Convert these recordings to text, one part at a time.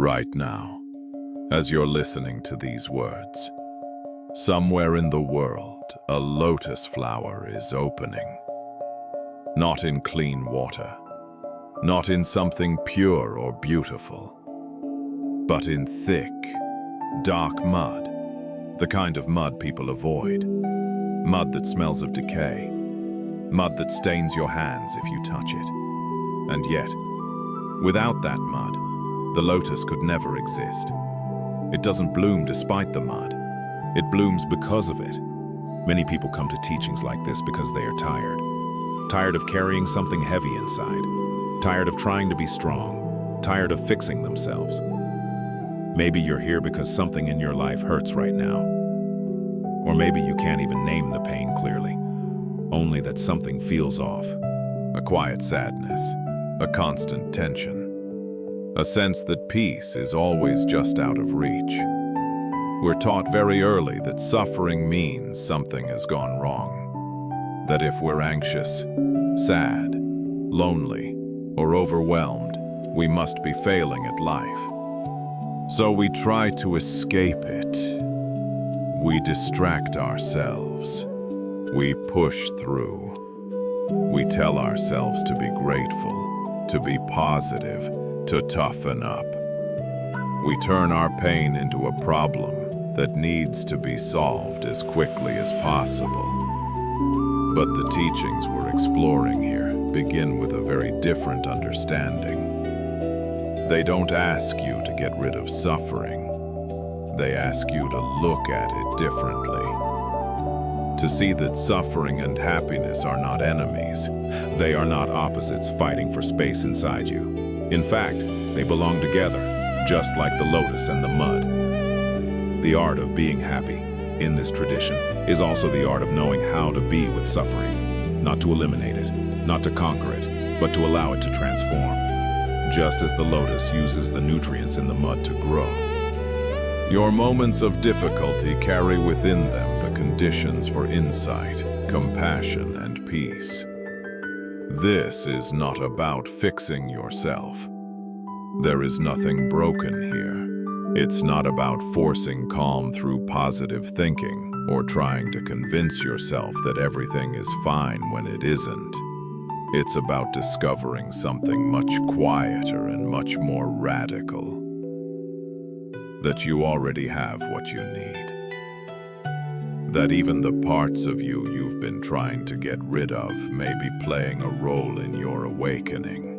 right now, as you're listening to these words. Somewhere in the world, a lotus flower is opening. Not in clean water, not in something pure or beautiful, but in thick, dark mud, the kind of mud people avoid. Mud that smells of decay, mud that stains your hands if you touch it. And yet, without that mud, the lotus could never exist. It doesn't bloom despite the mud. It blooms because of it. Many people come to teachings like this because they are tired. Tired of carrying something heavy inside. Tired of trying to be strong. Tired of fixing themselves. Maybe you're here because something in your life hurts right now. Or maybe you can't even name the pain clearly, only that something feels off. A quiet sadness, a constant tension, a sense that peace is always just out of reach. We're taught very early that suffering means something has gone wrong. That if we're anxious, sad, lonely, or overwhelmed, we must be failing at life. So we try to escape it. We distract ourselves. We push through. We tell ourselves to be grateful, to be positive, to toughen up. We turn our pain into a problem that needs to be solved as quickly as possible. But the teachings we're exploring here begin with a very different understanding. They don't ask you to get rid of suffering. They ask you to look at it differently. To see that suffering and happiness are not enemies. They are not opposites fighting for space inside you. In fact, they belong together, just like the lotus and the mud. The art of being happy, in this tradition, is also the art of knowing how to be with suffering. Not to eliminate it, not to conquer it, but to allow it to transform. Just as the lotus uses the nutrients in the mud to grow. Your moments of difficulty carry within them the conditions for insight, compassion, and peace. This is not about fixing yourself. There is nothing broken here. It's not about forcing calm through positive thinking or trying to convince yourself that everything is fine when it isn't. It's about discovering something much quieter and much more radical. That you already have what you need. That even the parts of you you've been trying to get rid of may be playing a role in your awakening.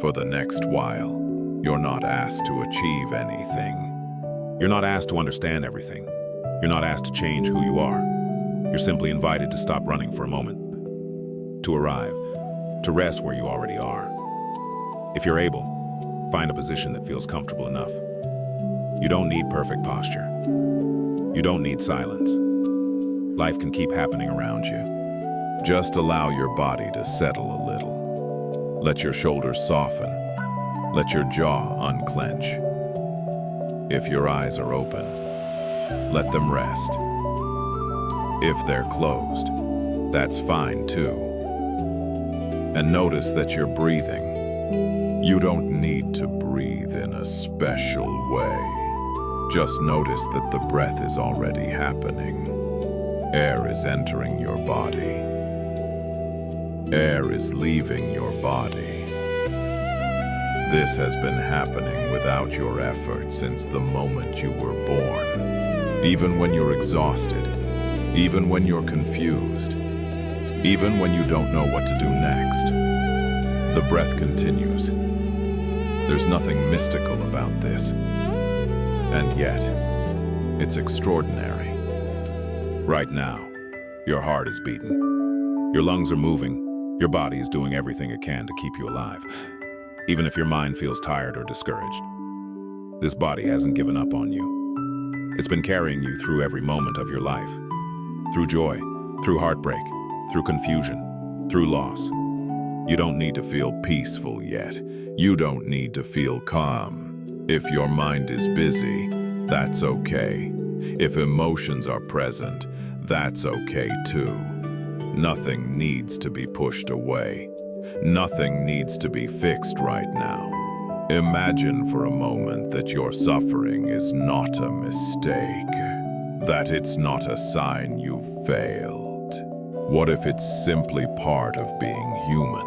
For the next while, you're not asked to achieve anything. You're not asked to understand everything. You're not asked to change who you are. You're simply invited to stop running for a moment. To arrive, to rest where you already are. If you're able, find a position that feels comfortable enough. You don't need perfect posture. You don't need silence. Life can keep happening around you. Just allow your body to settle a little. Let your shoulders soften. Let your jaw unclench. If your eyes are open, let them rest. If they're closed, that's fine too. And notice that you're breathing. You don't need to breathe in a special way. Just notice that the breath is already happening. Air is entering your body. Air is leaving your body. This has been happening without your effort since the moment you were born. Even when you're exhausted, even when you're confused, even when you don't know what to do next, the breath continues. There's nothing mystical about this. And yet, it's extraordinary. Right now, your heart is beating. Your lungs are moving. Your body is doing everything it can to keep you alive, even if your mind feels tired or discouraged. This body hasn't given up on you. It's been carrying you through every moment of your life. Through joy, through heartbreak, through confusion, through loss. You don't need to feel peaceful yet. You don't need to feel calm. If your mind is busy, that's okay. If emotions are present, that's okay too. Nothing needs to be pushed away. Nothing needs to be fixed right now. Imagine for a moment that your suffering is not a mistake, that it's not a sign you've failed. What if it's simply part of being human?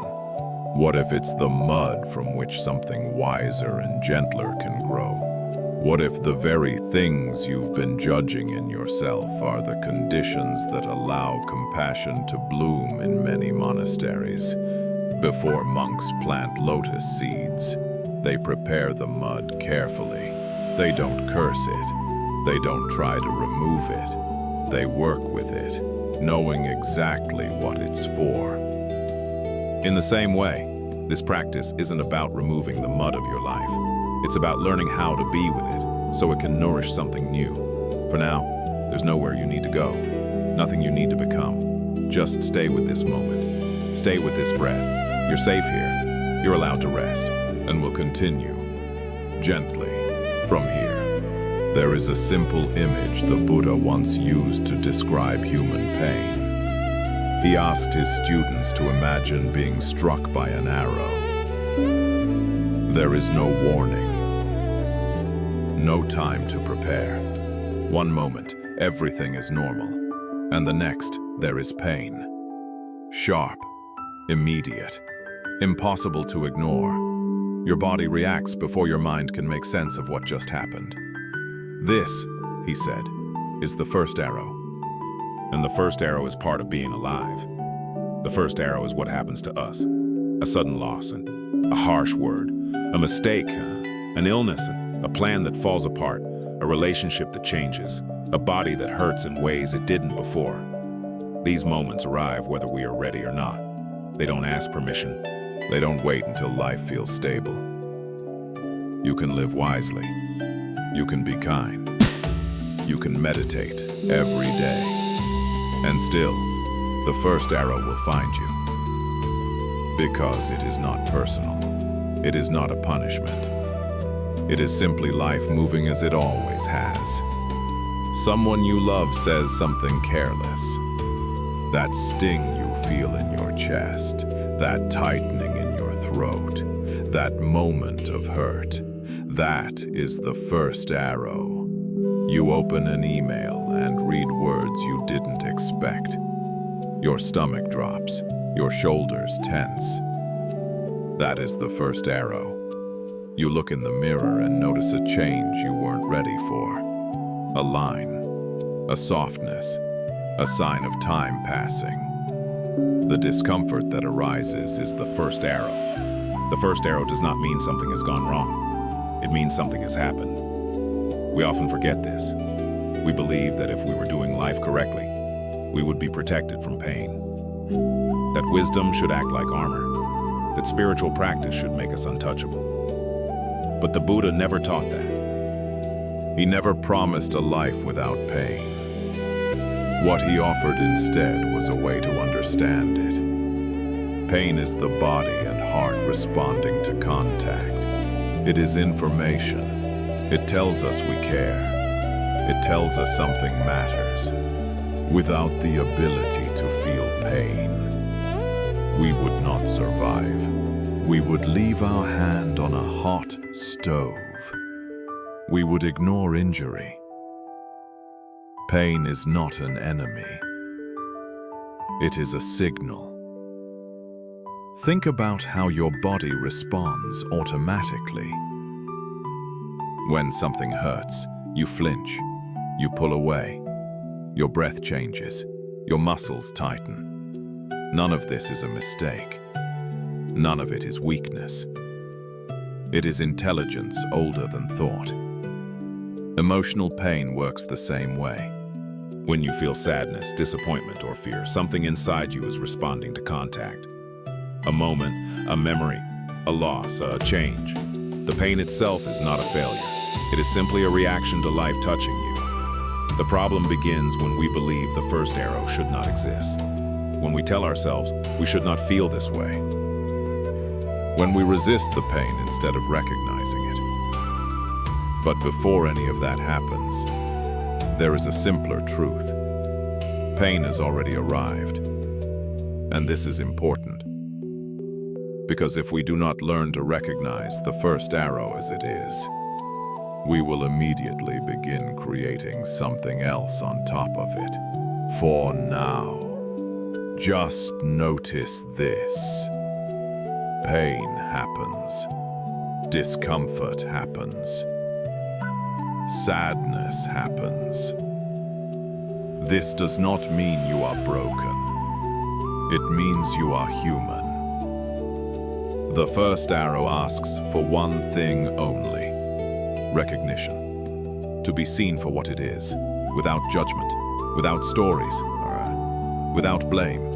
What if it's the mud from which something wiser and gentler can grow? What if the very things you've been judging in yourself are the conditions that allow compassion to bloom in many monasteries? Before monks plant lotus seeds, they prepare the mud carefully. They don't curse it. They don't try to remove it. They work with it, knowing exactly what it's for. In the same way, this practice isn't about removing the mud of your life. It's about learning how to be with it so it can nourish something new. For now, there's nowhere you need to go, nothing you need to become. Just stay with this moment. Stay with this breath. You're safe here. You're allowed to rest. And we'll continue, gently, from here. There is a simple image the Buddha once used to describe human pain. He asked his students to imagine being struck by an arrow. There is no warning, no time to prepare. One moment, everything is normal, and the next, there is pain. Sharp, immediate, impossible to ignore. Your body reacts before your mind can make sense of what just happened. This, he said, is the first arrow. And the first arrow is part of being alive. The first arrow is what happens to us. A sudden loss, a harsh word, a mistake, an illness, a plan that falls apart, a relationship that changes, a body that hurts in ways it didn't before. These moments arrive whether we are ready or not. They don't ask permission. They don't wait until life feels stable. You can live wisely. You can be kind. You can meditate every day. And still, the first arrow will find you. Because it is not personal. It is not a punishment. It is simply life moving as it always has. Someone you love says something careless. That sting you feel in your chest, that tightening in your throat, that moment of hurt, that is the first arrow. You open an email and read words you didn't expect. Your stomach drops, your shoulders tense. That is the first arrow. You look in the mirror and notice a change you weren't ready for. A line, a softness, a sign of time passing. The discomfort that arises is the first arrow. The first arrow does not mean something has gone wrong. It means something has happened. We often forget this. We believe that if we were doing life correctly, we would be protected from pain. That wisdom should act like armor. That spiritual practice should make us untouchable. But the Buddha never taught that. He never promised a life without pain. What he offered instead was a way to understand it. Pain is the body and heart responding to contact. It is information. It tells us we care. It tells us something matters. Without the ability to feel pain, we would not survive. We would leave our hand on a hot stove. We would ignore injury. Pain is not an enemy. It is a signal. Think about how your body responds automatically. When something hurts, you flinch, you pull away, your breath changes, your muscles tighten. None of this is a mistake. None of it is weakness. It is intelligence older than thought. Emotional pain works the same way. When you feel sadness, disappointment, or fear, something inside you is responding to contact. A moment, a memory, a loss, a change. The pain itself is not a failure. It is simply a reaction to life touching you. The problem begins when we believe the first arrow should not exist. When we tell ourselves we should not feel this way. When we resist the pain instead of recognizing it. But before any of that happens, there is a simpler truth. Pain has already arrived. And this is important. Because if we do not learn to recognize the first arrow as it is, we will immediately begin creating something else on top of it. For now, just notice this. Pain happens. Discomfort happens. Sadness happens. This does not mean you are broken. It means you are human. The first arrow asks for one thing only: recognition. To be seen for what it is, without judgment, without stories, without blame.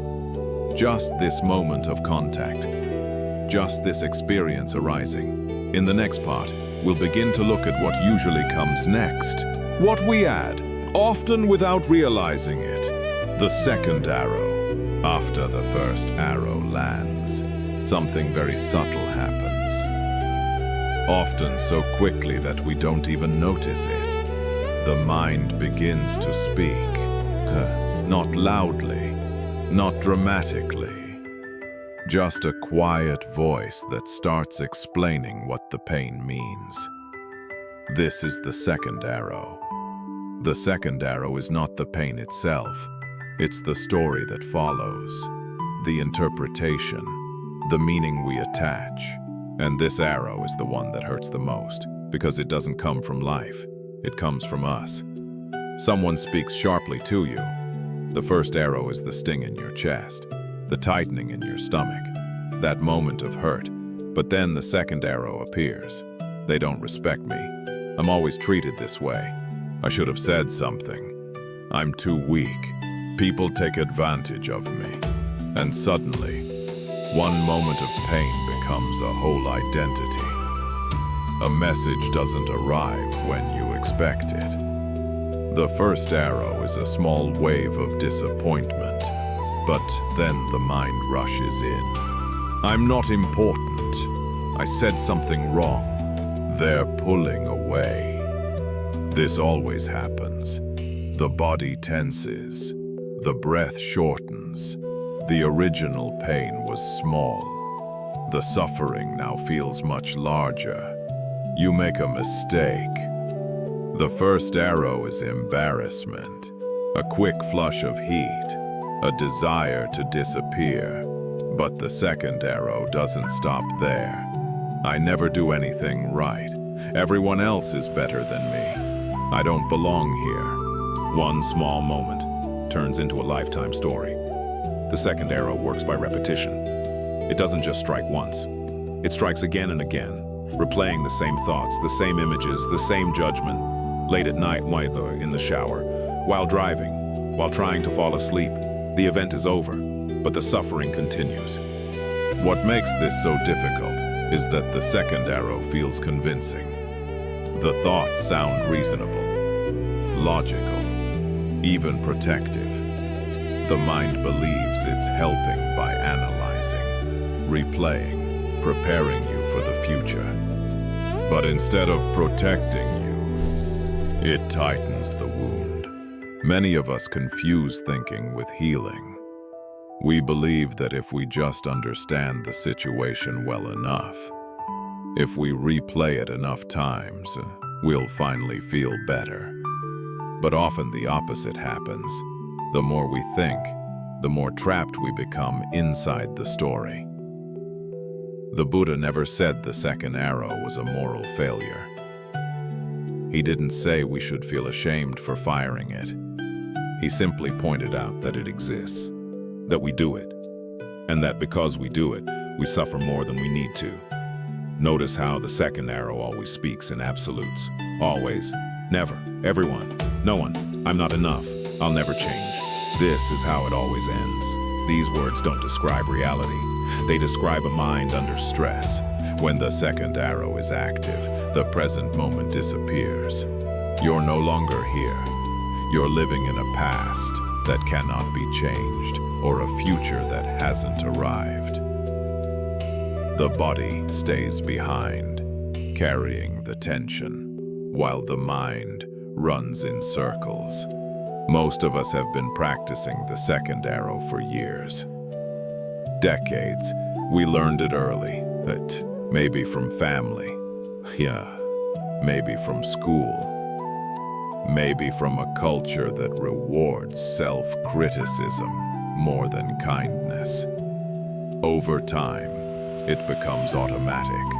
Just this moment of contact. Just this experience arising. In the next part, we'll begin to look at what usually comes next. What we add, often without realizing it. The second arrow. After the first arrow lands, something very subtle happens. Often so quickly that we don't even notice it. The mind begins to speak. Not loudly, not dramatically. Just a quiet voice that starts explaining what the pain means. This is the second arrow. The second arrow is not the pain itself. It's the story that follows, the interpretation, the meaning we attach. And this arrow is the one that hurts the most, because it doesn't come from life. It comes from us. Someone speaks sharply to you. The first arrow is the sting in your chest, the tightening in your stomach, that moment of hurt. But then the second arrow appears. They don't respect me. I'm always treated this way. I should have said something. I'm too weak. People take advantage of me. And suddenly, one moment of pain becomes a whole identity. A message doesn't arrive when you expect it. The first arrow is a small wave of disappointment. But then the mind rushes in. I'm not important. I said something wrong. They're pulling away. This always happens. The body tenses. The breath shortens. The original pain was small. The suffering now feels much larger. You make a mistake. The first arrow is embarrassment. A quick flush of heat. A desire to disappear. But the second arrow doesn't stop there. I never do anything right. Everyone else is better than me. I don't belong here. One small moment turns into a lifetime story. The second arrow works by repetition. It doesn't just strike once. It strikes again and again, replaying the same thoughts, the same images, the same judgment. Late at night, while in the shower, while driving, while trying to fall asleep. The event is over, but the suffering continues. What makes this so difficult is that the second arrow feels convincing. The thoughts sound reasonable, logical, even protective. The mind believes it's helping by analyzing, replaying, preparing you for the future. But instead of protecting you, it tightens the wound. Many of us confuse thinking with healing. We believe that if we just understand the situation well enough, if we replay it enough times, we'll finally feel better. But often the opposite happens. The more we think, the more trapped we become inside the story. The Buddha never said the second arrow was a moral failure. He didn't say we should feel ashamed for firing it. He simply pointed out that it exists, that we do it, and that because we do it, we suffer more than we need to. Notice how the second arrow always speaks in absolutes. Always, never, everyone, no one, I'm not enough, I'll never change. This is how it always ends. These words don't describe reality. They describe a mind under stress. When the second arrow is active, the present moment disappears. You're no longer here. You're living in a past that cannot be changed, or a future that hasn't arrived. The body stays behind, carrying the tension, while the mind runs in circles. Most of us have been practicing the second arrow for years, decades, We learned it early, that maybe from family, maybe from school, maybe from a culture that rewards self-criticism more than kindness. Over time, it becomes automatic.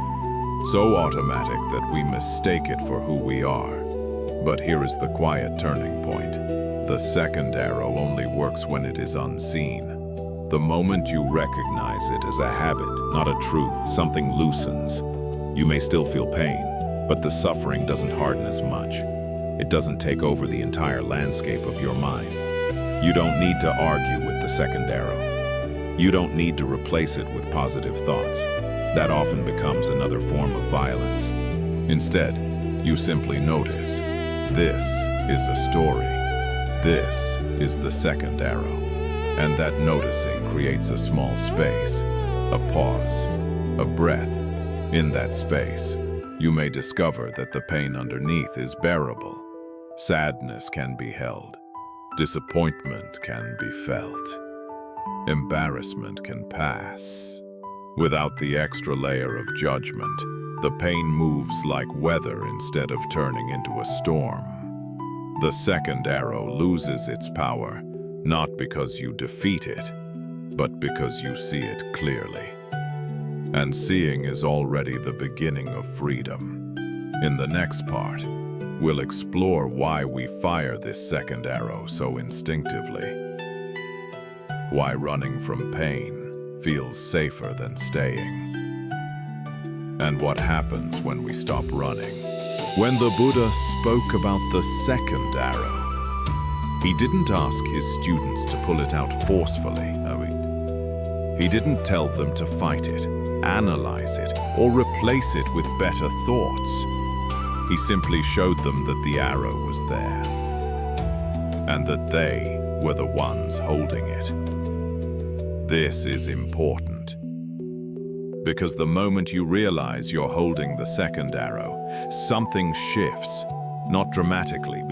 So automatic that we mistake it for who we are. But here is the quiet turning point. The second arrow only works when it is unseen. The moment you recognize it as a habit, not a truth, something loosens. You may still feel pain, but the suffering doesn't harden as much. It doesn't take over the entire landscape of your mind. You don't need to argue with the second arrow. You don't need to replace it with positive thoughts. That often becomes another form of violence. Instead, you simply notice, this is a story. This is the second arrow. And that noticing creates a small space, a pause, a breath. In that space, you may discover that the pain underneath is bearable. Sadness can be held. Disappointment can be felt. Embarrassment can pass. Without the extra layer of judgment, the pain moves like weather instead of turning into a storm. The second arrow loses its power, not because you defeat it, but because you see it clearly. And seeing is already the beginning of freedom. In the next part, we'll explore why we fire this second arrow so instinctively. Why running from pain feels safer than staying. And what happens when we stop running. When the Buddha spoke about the second arrow, he didn't ask his students to pull it out forcefully. He didn't tell them to fight it, analyze it, or replace it with better thoughts. He simply showed them that the arrow was there, and that they were the ones holding it. This is important, because the moment you realize you're holding the second arrow, something shifts, not dramatically,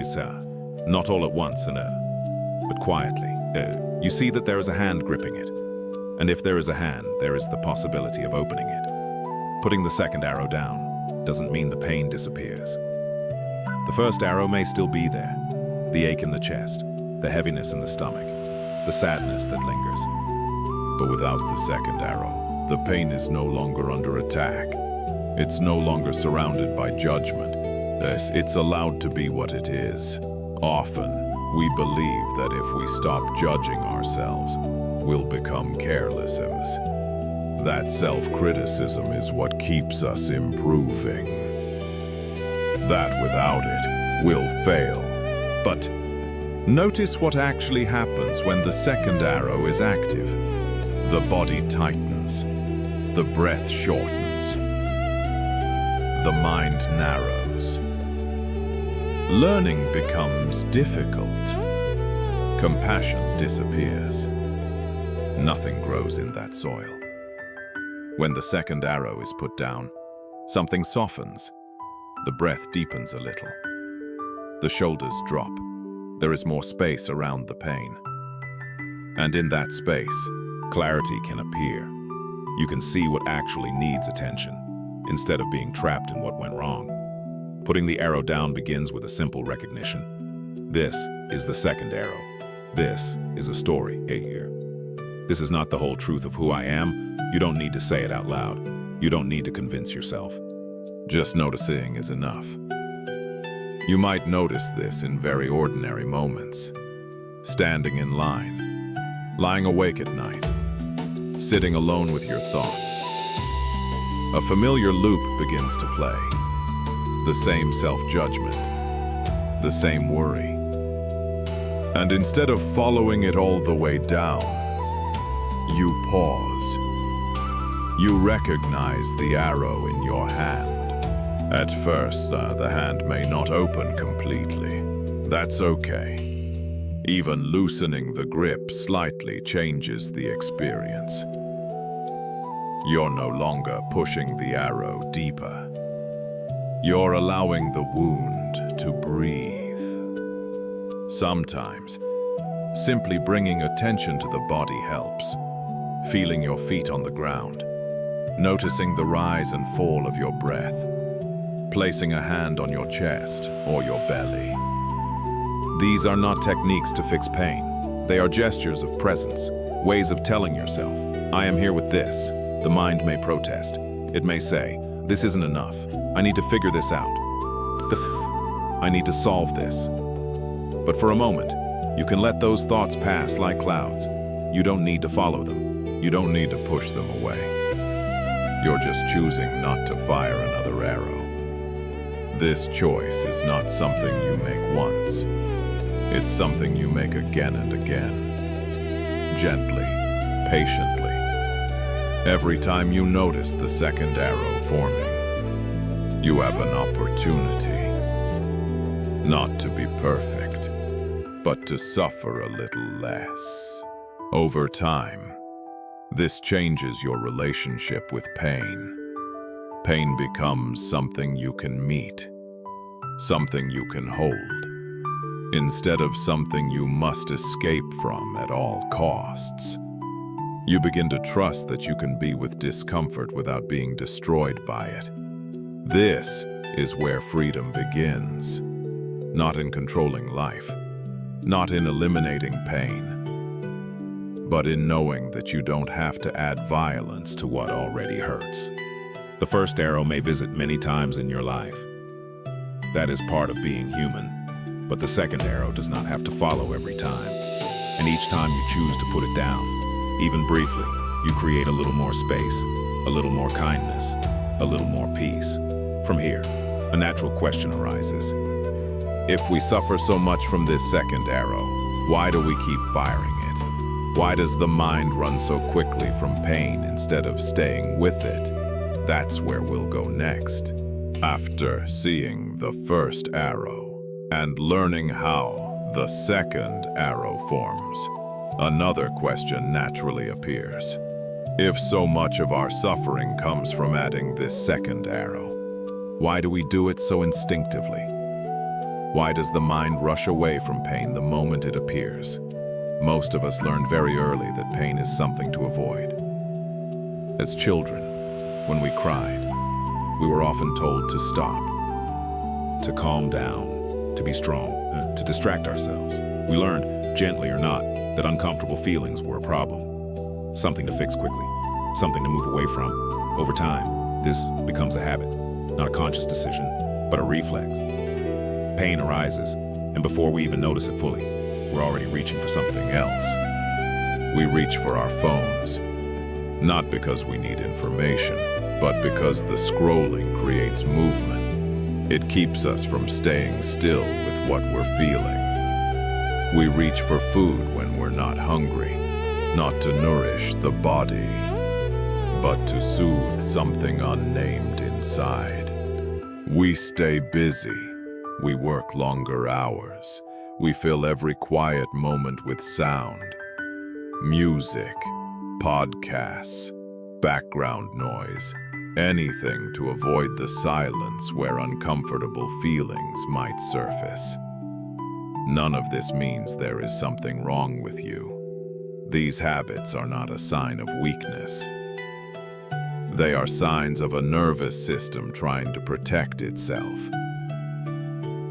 not all at once, but quietly. You see that there is a hand gripping it. And if there is a hand, there is the possibility of opening it. Putting the second arrow down doesn't mean the pain disappears. The first arrow may still be there. The ache in the chest, the heaviness in the stomach, the sadness that lingers. But without the second arrow, the pain is no longer under attack. It's no longer surrounded by judgment. It's allowed to be what it is. Often, we believe that if we stop judging ourselves, we'll become careless. That self-criticism is what keeps us improving. That without it, we'll fail. But notice what actually happens when the second arrow is active. The body tightens, the breath shortens, the mind narrows. Learning becomes difficult. Compassion disappears. Nothing grows in that soil. When the second arrow is put down, something softens. The breath deepens a little. The shoulders drop. There is more space around the pain. And in that space, clarity can appear. You can see what actually needs attention, instead of being trapped in what went wrong. Putting the arrow down begins with a simple recognition. This is the second arrow. This is a story, here. This is not the whole truth of who I am. You don't need to say it out loud. You don't need to convince yourself. Just noticing is enough. You might notice this in very ordinary moments. Standing in line, lying awake at night, sitting alone with your thoughts. A familiar loop begins to play. The same self-judgment, the same worry. And instead of following it all the way down, you pause. You recognize the arrow in your hand. At first, the hand may not open completely. That's okay. Even loosening the grip slightly changes the experience. You're no longer pushing the arrow deeper. You're allowing the wound to breathe. Sometimes, simply bringing attention to the body helps. feeling your feet on the ground, noticing the rise and fall of your breath, placing a hand on your chest or your belly. These are not techniques to fix pain. They are gestures of presence, ways of telling yourself, I am here with this. The mind may protest. It may say, this isn't enough. I need to figure this out. I need to solve this. But for a moment, you can let those thoughts pass like clouds. You don't need to follow them. You don't need to push them away. You're just choosing not to fire another arrow. This choice is not something you make once. It's something you make again and again. Gently, patiently. Every time you notice the second arrow forming, you have an opportunity. Not to be perfect, but to suffer a little less. Over time, this changes your relationship with pain. Pain becomes something you can meet, something you can hold, instead of something you must escape from at all costs. You begin to trust that you can be with discomfort without being destroyed by it. This is where freedom begins. Not in controlling life, not in eliminating pain, but in knowing that you don't have to add violence to what already hurts. The first arrow may visit many times in your life. That is part of being human, but the second arrow does not have to follow every time. And each time you choose to put it down, even briefly, you create a little more space, a little more kindness, a little more peace. From here, a natural question arises. If we suffer so much from this second arrow, why do we keep firing it? Why does the mind run so quickly from pain instead of staying with it? That's where we'll go next. After seeing the first arrow and learning how the second arrow forms, another question naturally appears. If so much of our suffering comes from adding this second arrow, why do we do it so instinctively? Why does the mind rush away from pain the moment it appears? Most of us learned very early that pain is something to avoid. As children, when we cried, we were often told to stop, to calm down, to be strong, to distract ourselves. We learned, gently or not, that uncomfortable feelings were a problem. Something to fix quickly, something to move away from. Over time, this becomes a habit, not a conscious decision, but a reflex. Pain arises, and before we even notice it fully, we're already reaching for something else. We reach for our phones, not because we need information, but because the scrolling creates movement. It keeps us from staying still with what we're feeling. We reach for food when we're not hungry, not to nourish the body, but to soothe something unnamed inside. We stay busy. We work longer hours. We fill every quiet moment with sound, music, podcasts, background noise, anything to avoid the silence where uncomfortable feelings might surface. None of this means there is something wrong with you. These habits are not a sign of weakness. They are signs of a nervous system trying to protect itself.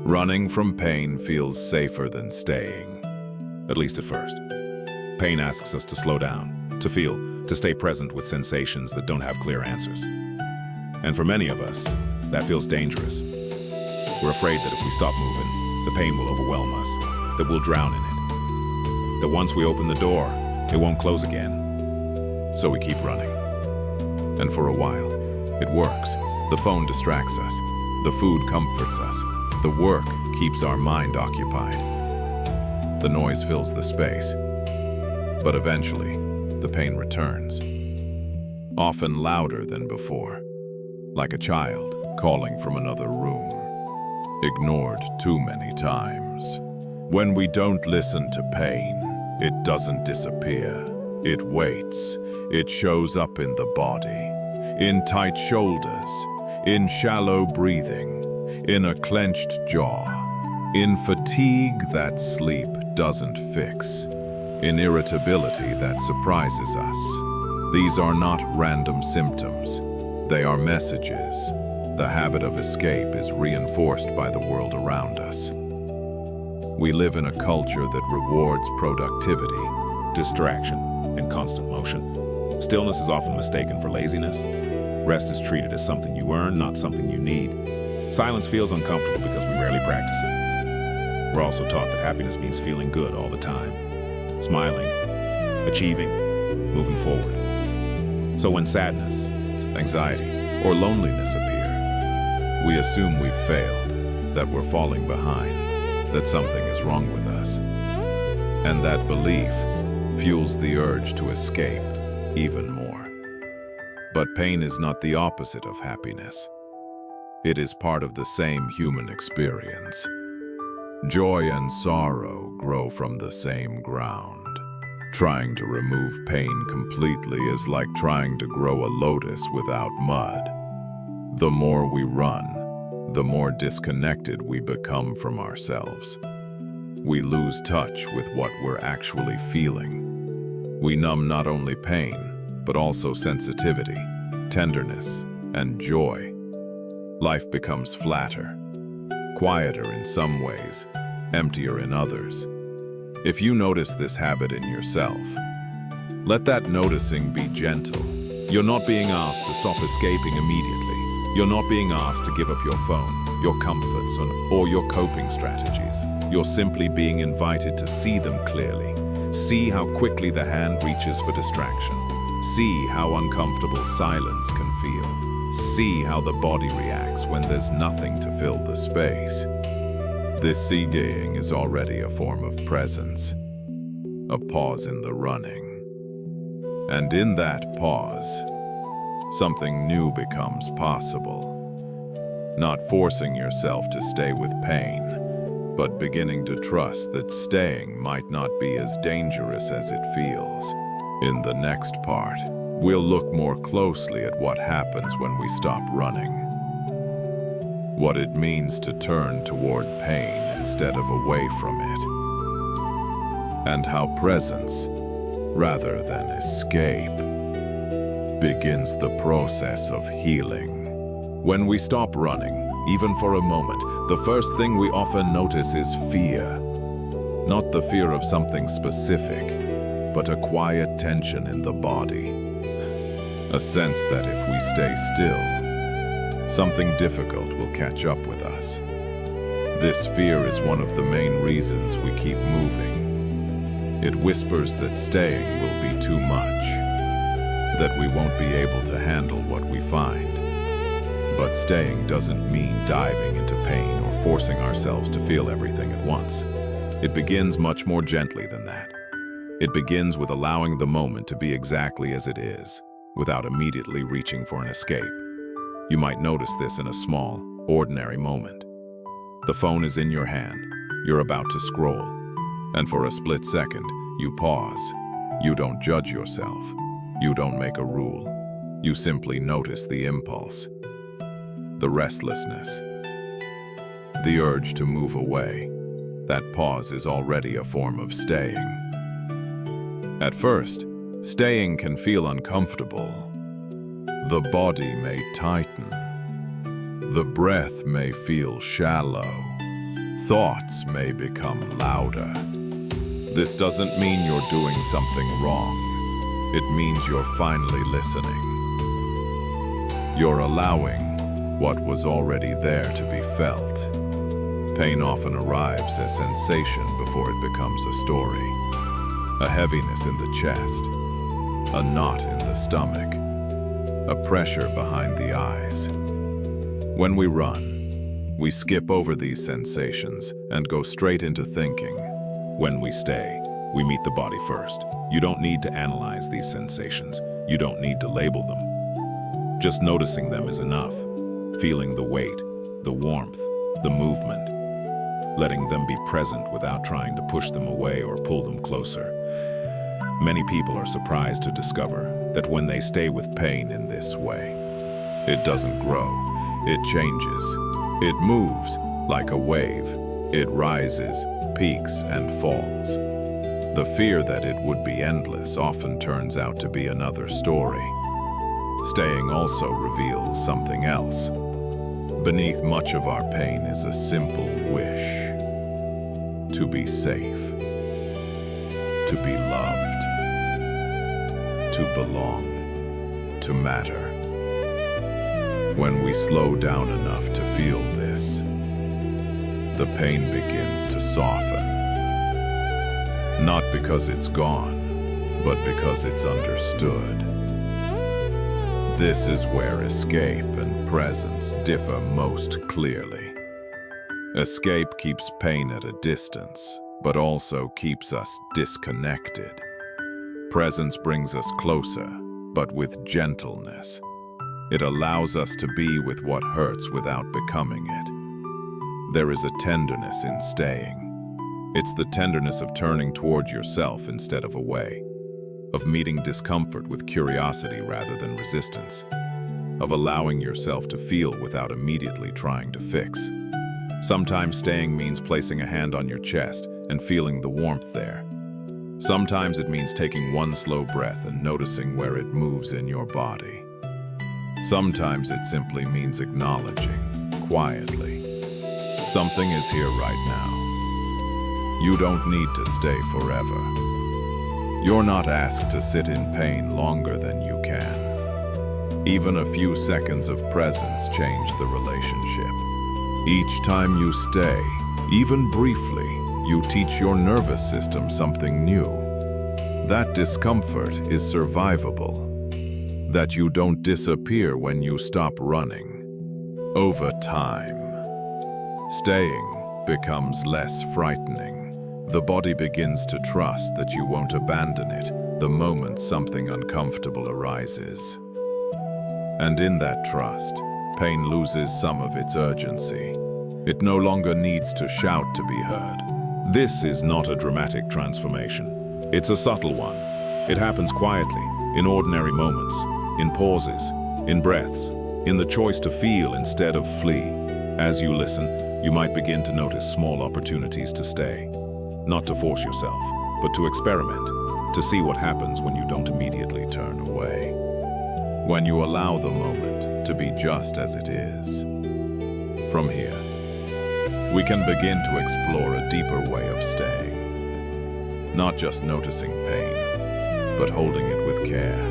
Running from pain feels safer than staying, at least at first. Pain asks us to slow down, to feel, to stay present with sensations that don't have clear answers. And for many of us, that feels dangerous. We're afraid that if we stop moving, the pain will overwhelm us, that we'll drown in it, that once we open the door, it won't close again. So we keep running. And for a while, it works. The phone distracts us. The food comforts us. The work keeps our mind occupied. The noise fills the space. But eventually, the pain returns. Often louder than before, like a child calling from another room, ignored too many times. When we don't listen to pain, it doesn't disappear. It waits. It shows up in the body, in tight shoulders, in shallow breathing, in a clenched jaw, in fatigue that sleep doesn't fix, in irritability that surprises us, These are not random symptoms. They are messages. The habit of escape is reinforced by the world around us. We live in a culture that rewards productivity, Distraction, and constant motion. Stillness is often mistaken for laziness. Rest is treated as something you earn, not something you need. Silence feels uncomfortable because we rarely practice it. We're also taught that happiness means feeling good all the time, smiling, achieving, moving forward. So when sadness, anxiety, or loneliness appear, we assume we've failed, that we're falling behind, that something is wrong with us. And that belief fuels the urge to escape even more. But pain is not the opposite of happiness. It is part of the same human experience. Joy and sorrow grow from the same ground. Trying to remove pain completely is like trying to grow a lotus without mud. The more we run, the more disconnected we become from ourselves. We lose touch with what we're actually feeling. We numb not only pain, but also sensitivity, tenderness, and joy. Life becomes flatter, quieter in some ways, emptier in others. If you notice this habit in yourself, let that noticing be gentle. You're not being asked to stop escaping immediately. You're not being asked to give up your phone, your comforts, or your coping strategies. You're simply being invited to see them clearly. See how quickly the hand reaches for distraction. See how uncomfortable silence can feel. See how the body reacts when there's nothing to fill the space. This seeing is already a form of presence, a pause in the running. And in that pause, something new becomes possible. Not forcing yourself to stay with pain, but beginning to trust that staying might not be as dangerous as it feels. In the next part, we'll look more closely at what happens when we stop running. What it means to turn toward pain instead of away from it. And how presence, rather than escape, begins the process of healing. When we stop running, even for a moment, the first thing we often notice is fear. Not the fear of something specific, but a quiet tension in the body. A sense that if we stay still, something difficult will catch up with us. This fear is one of the main reasons we keep moving. It whispers that staying will be too much, that we won't be able to handle what we find. But staying doesn't mean diving into pain or forcing ourselves to feel everything at once. It begins much more gently than that. It begins with allowing the moment to be exactly as it is, without immediately reaching for an escape. You might notice this in a small, ordinary moment. The phone is in your hand, you're about to scroll, and for a split second, you pause. You don't judge yourself. You don't make a rule. You simply notice the impulse, the restlessness, the urge to move away. That pause is already a form of staying. At first, staying can feel uncomfortable. The body may tighten. The breath may feel shallow. Thoughts may become louder. This doesn't mean you're doing something wrong. It means you're finally listening. You're allowing what was already there to be felt. Pain often arrives as sensation before it becomes a story. A heaviness in the chest, a knot in the stomach, a pressure behind the eyes. When we run, we skip over these sensations and go straight into thinking. when we stay, we meet the body first. You don't need to analyze these sensations. You don't need to label them. Just noticing them is enough. Feeling the weight, the warmth, the movement. Letting them be present without trying to push them away or pull them closer. Many people are surprised to discover that when they stay with pain in this way, it doesn't grow, it changes. It moves like a wave. It rises, peaks, and falls. The fear that it would be endless often turns out to be another story. Staying also reveals something else. Beneath much of our pain is a simple wish to be safe, to be loved, to belong, to matter. When we slow down enough to feel this, the pain begins to soften. Not because it's gone, but because it's understood. This is where escape and presence differ most clearly. Escape keeps pain at a distance, but also keeps us disconnected. Presence brings us closer, but with gentleness. It allows us to be with what hurts without becoming it. There is a tenderness in staying. It's the tenderness of turning toward yourself instead of away, of meeting discomfort with curiosity rather than resistance, of allowing yourself to feel without immediately trying to fix. Sometimes staying means placing a hand on your chest and feeling the warmth there. Sometimes it means taking one slow breath and noticing where it moves in your body. Sometimes it simply means acknowledging, quietly, something is here right now. You don't need to stay forever. You're not asked to sit in pain longer than you can. Even a few seconds of presence change the relationship. Each time you stay, even briefly, you teach your nervous system something new. That discomfort is survivable. That you don't disappear when you stop running. Over time, staying becomes less frightening. The body begins to trust that you won't abandon it the moment something uncomfortable arises. And in that trust, pain loses some of its urgency. It no longer needs to shout to be heard. This is not a dramatic transformation. It's a subtle one. It happens quietly, in ordinary moments, in pauses, in breaths, in the choice to feel instead of flee. As you listen, you might begin to notice small opportunities to stay. Not to force yourself, but to experiment, to see what happens when you don't immediately turn away. When you allow the moment to be just as it is. From here, we can begin to explore a deeper way of staying. Not just noticing pain, but holding it with care.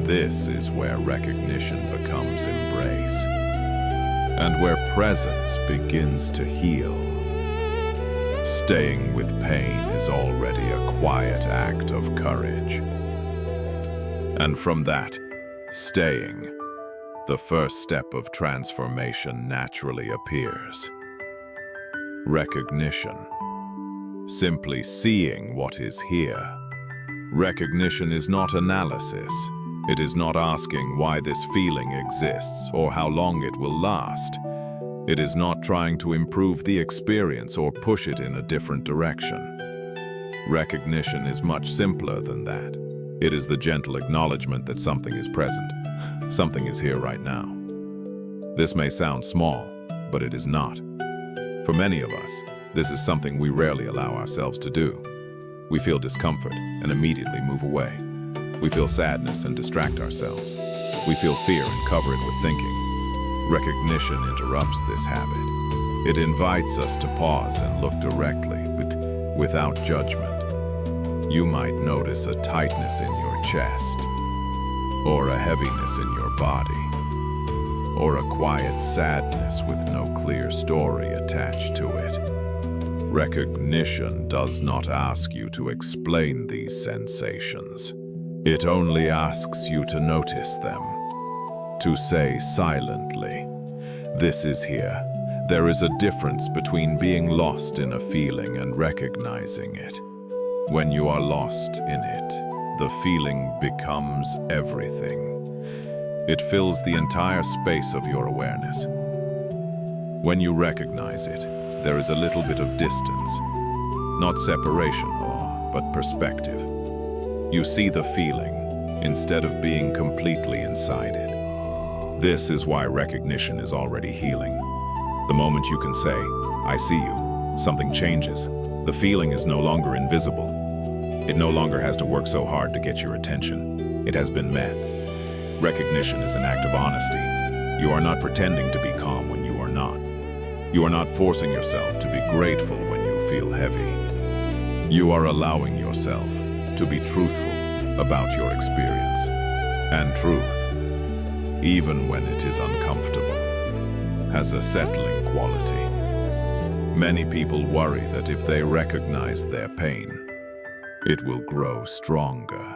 This is where recognition becomes embrace, and where presence begins to heal. Staying with pain is already a quiet act of courage. And from that, staying, the first step of transformation naturally appears. Recognition. Simply seeing what is here. Recognition is not analysis. It is not asking why this feeling exists or how long it will last. It is not trying to improve the experience or push it in a different direction. Recognition is much simpler than that. It is the gentle acknowledgement that something is present. Something is here right now. This may sound small, but it is not. For many of us, this is something we rarely allow ourselves to do. We feel discomfort and immediately move away. We feel sadness and distract ourselves. We feel fear and cover it with thinking. Recognition interrupts this habit. It invites us to pause and look directly, without judgment. You might notice a tightness in your chest, or a heaviness in your body, or a quiet sadness with no clear story attached to it. Recognition does not ask you to explain these sensations. It only asks you to notice them. To say silently, "This is here." There is a difference between being lost in a feeling and recognizing it. When you are lost in it, the feeling becomes everything. It fills the entire space of your awareness. When you recognize it, there is a little bit of distance. Not separation, but perspective. You see the feeling, instead of being completely inside it. This is why recognition is already healing. The moment you can say, "I see you," something changes. The feeling is no longer invisible. It no longer has to work so hard to get your attention. It has been met. Recognition is an act of honesty. You are not pretending to be calm when you are not. You are not forcing yourself to be grateful when you feel heavy. You are allowing yourself to be truthful about your experience. And truth, even when it is uncomfortable, has a settling quality. Many people worry that if they recognize their pain, it will grow stronger.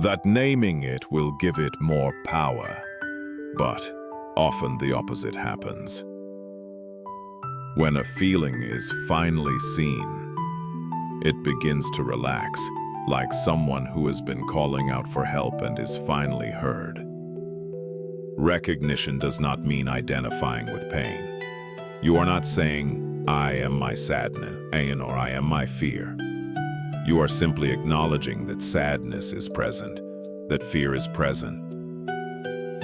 That naming it will give it more power. But often the opposite happens. When a feeling is finally seen, it begins to relax, like someone who has been calling out for help and is finally heard. Recognition does not mean identifying with pain. You are not saying, I am my sadness, or I am my fear. You are simply acknowledging that sadness is present, that fear is present.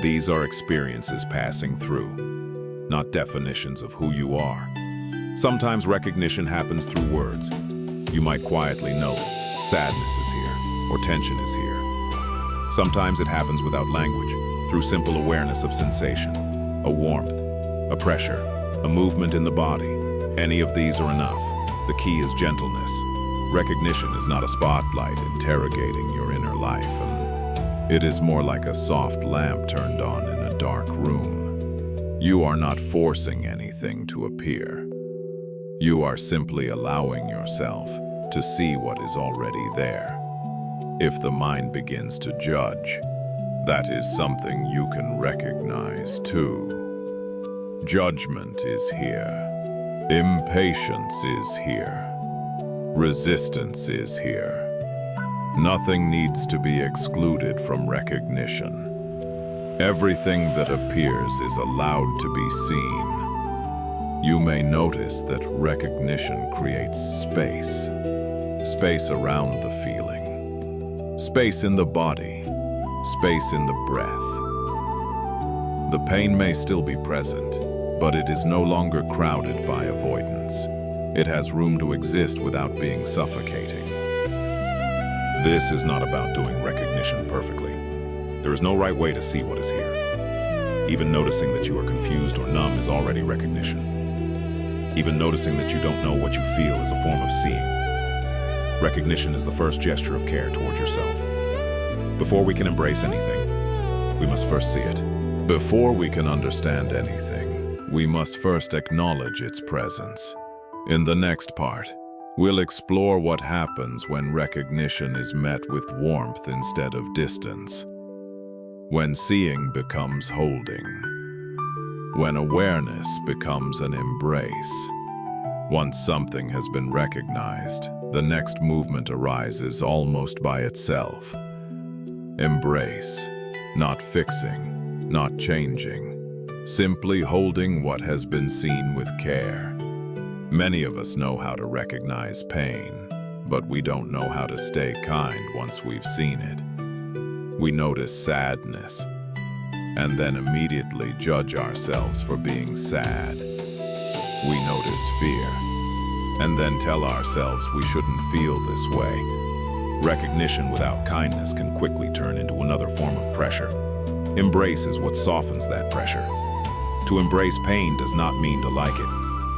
These are experiences passing through, not definitions of who you are. Sometimes recognition happens through words. You might quietly know it. Sadness is here, or tension is here. Sometimes it happens without language, through simple awareness of sensation, a warmth, a pressure, a movement in the body. Any of these are enough. The key is gentleness. Recognition is not a spotlight interrogating your inner life. It is more like a soft lamp turned on in a dark room. You are not forcing anything to appear. You are simply allowing yourself to see what is already there. If the mind begins to judge, that is something you can recognize too. Judgment is here. Impatience is here. Resistance is here. Nothing needs to be excluded from recognition. Everything that appears is allowed to be seen. You may notice that recognition creates space. Space around the feeling. Space in the body. Space in the breath. The pain may still be present, but it is no longer crowded by avoidance. It has room to exist without being suffocating. This is not about doing recognition perfectly. There is no right way to see what is here. Even noticing that you are confused or numb is already recognition. Even noticing that you don't know what you feel is a form of seeing. Recognition is the first gesture of care toward yourself. Before we can embrace anything, we must first see it. Before we can understand anything, we must first acknowledge its presence. In the next part, we'll explore what happens when recognition is met with warmth instead of distance. When seeing becomes holding. When awareness becomes an embrace. Once something has been recognized, the next movement arises almost by itself. Embrace, not fixing, not changing, simply holding what has been seen with care. Many of us know how to recognize pain, but we don't know how to stay kind once we've seen it. We notice sadness, and then immediately judge ourselves for being sad. We notice fear, and then tell ourselves we shouldn't feel this way. Recognition without kindness can quickly turn into another form of pressure. Embrace is what softens that pressure. To embrace pain does not mean to like it.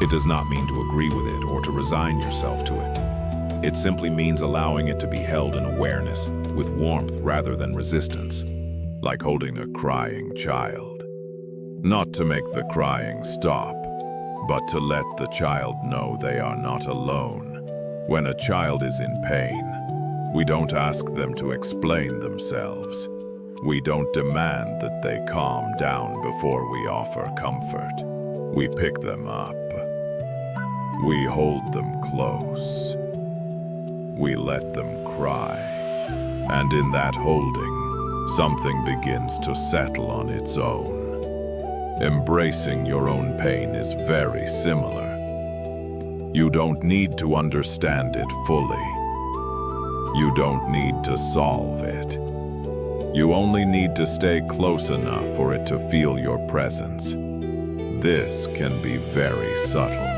It does not mean to agree with it or to resign yourself to it. It simply means allowing it to be held in awareness, with warmth rather than resistance. Like holding a crying child. Not to make the crying stop, but to let the child know they are not alone. When a child is in pain, we don't ask them to explain themselves. We don't demand that they calm down before we offer comfort. We pick them up. We hold them close. We let them cry. And in that holding, something begins to settle on its own. Embracing your own pain is very similar. You don't need to understand it fully. You don't need to solve it. You only need to stay close enough for it to feel your presence. This can be very subtle.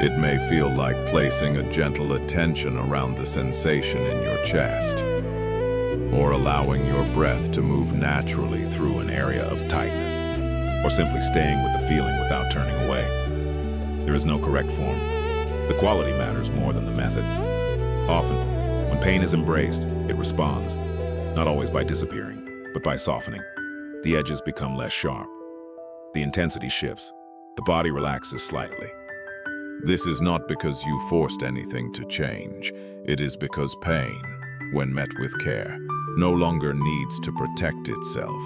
It may feel like placing a gentle attention around the sensation in your chest, or allowing your breath to move naturally through an area of tightness, or simply staying with the feeling without turning away. There is no correct form. The quality matters more than the method. Often, when pain is embraced, it responds, not always by disappearing, but by softening. The edges become less sharp. The intensity shifts. The body relaxes slightly. This is not because you forced anything to change. It is because pain, when met with care, no longer needs to protect itself.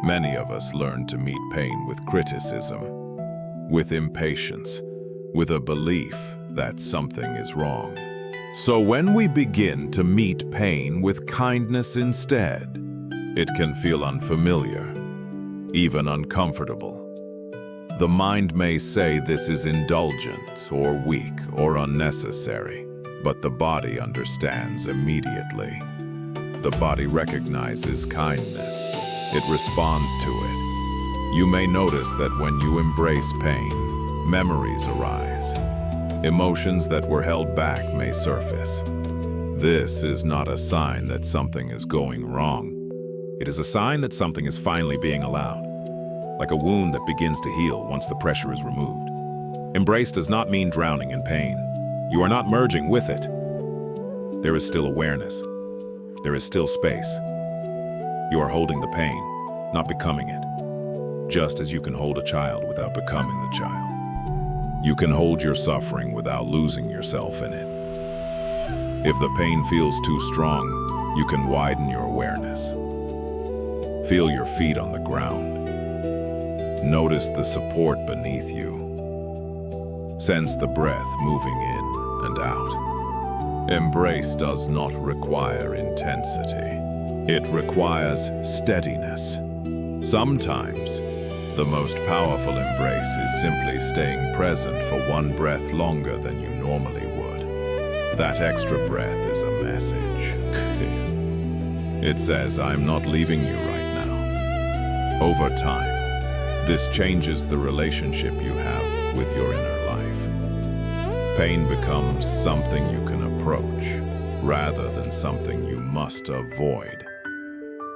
Many of us learn to meet pain with criticism, with impatience, with a belief that something is wrong. So when we begin to meet pain with kindness instead, it can feel unfamiliar, even uncomfortable. The mind may say this is indulgent or weak or unnecessary, but the body understands immediately. The body recognizes kindness. It responds to it. You may notice that when you embrace pain, memories arise. Emotions that were held back may surface. This is not a sign that something is going wrong. It is a sign that something is finally being allowed, like a wound that begins to heal once the pressure is removed. Embrace does not mean drowning in pain. You are not merging with it. There is still awareness. There is still space. You are holding the pain, not becoming it, just as you can hold a child without becoming the child. You can hold your suffering without losing yourself in it. If the pain feels too strong, you can widen your awareness. Feel your feet on the ground. Notice the support beneath you. Sense the breath moving in and out. Embrace does not require intensity. It requires steadiness. Sometimes, the most powerful embrace is simply staying present for one breath longer than you normally would. That extra breath is a message. It says, I'm not leaving you right now. Over time, this changes the relationship you have with your inner life. Pain becomes something you can approach, rather than something you must avoid.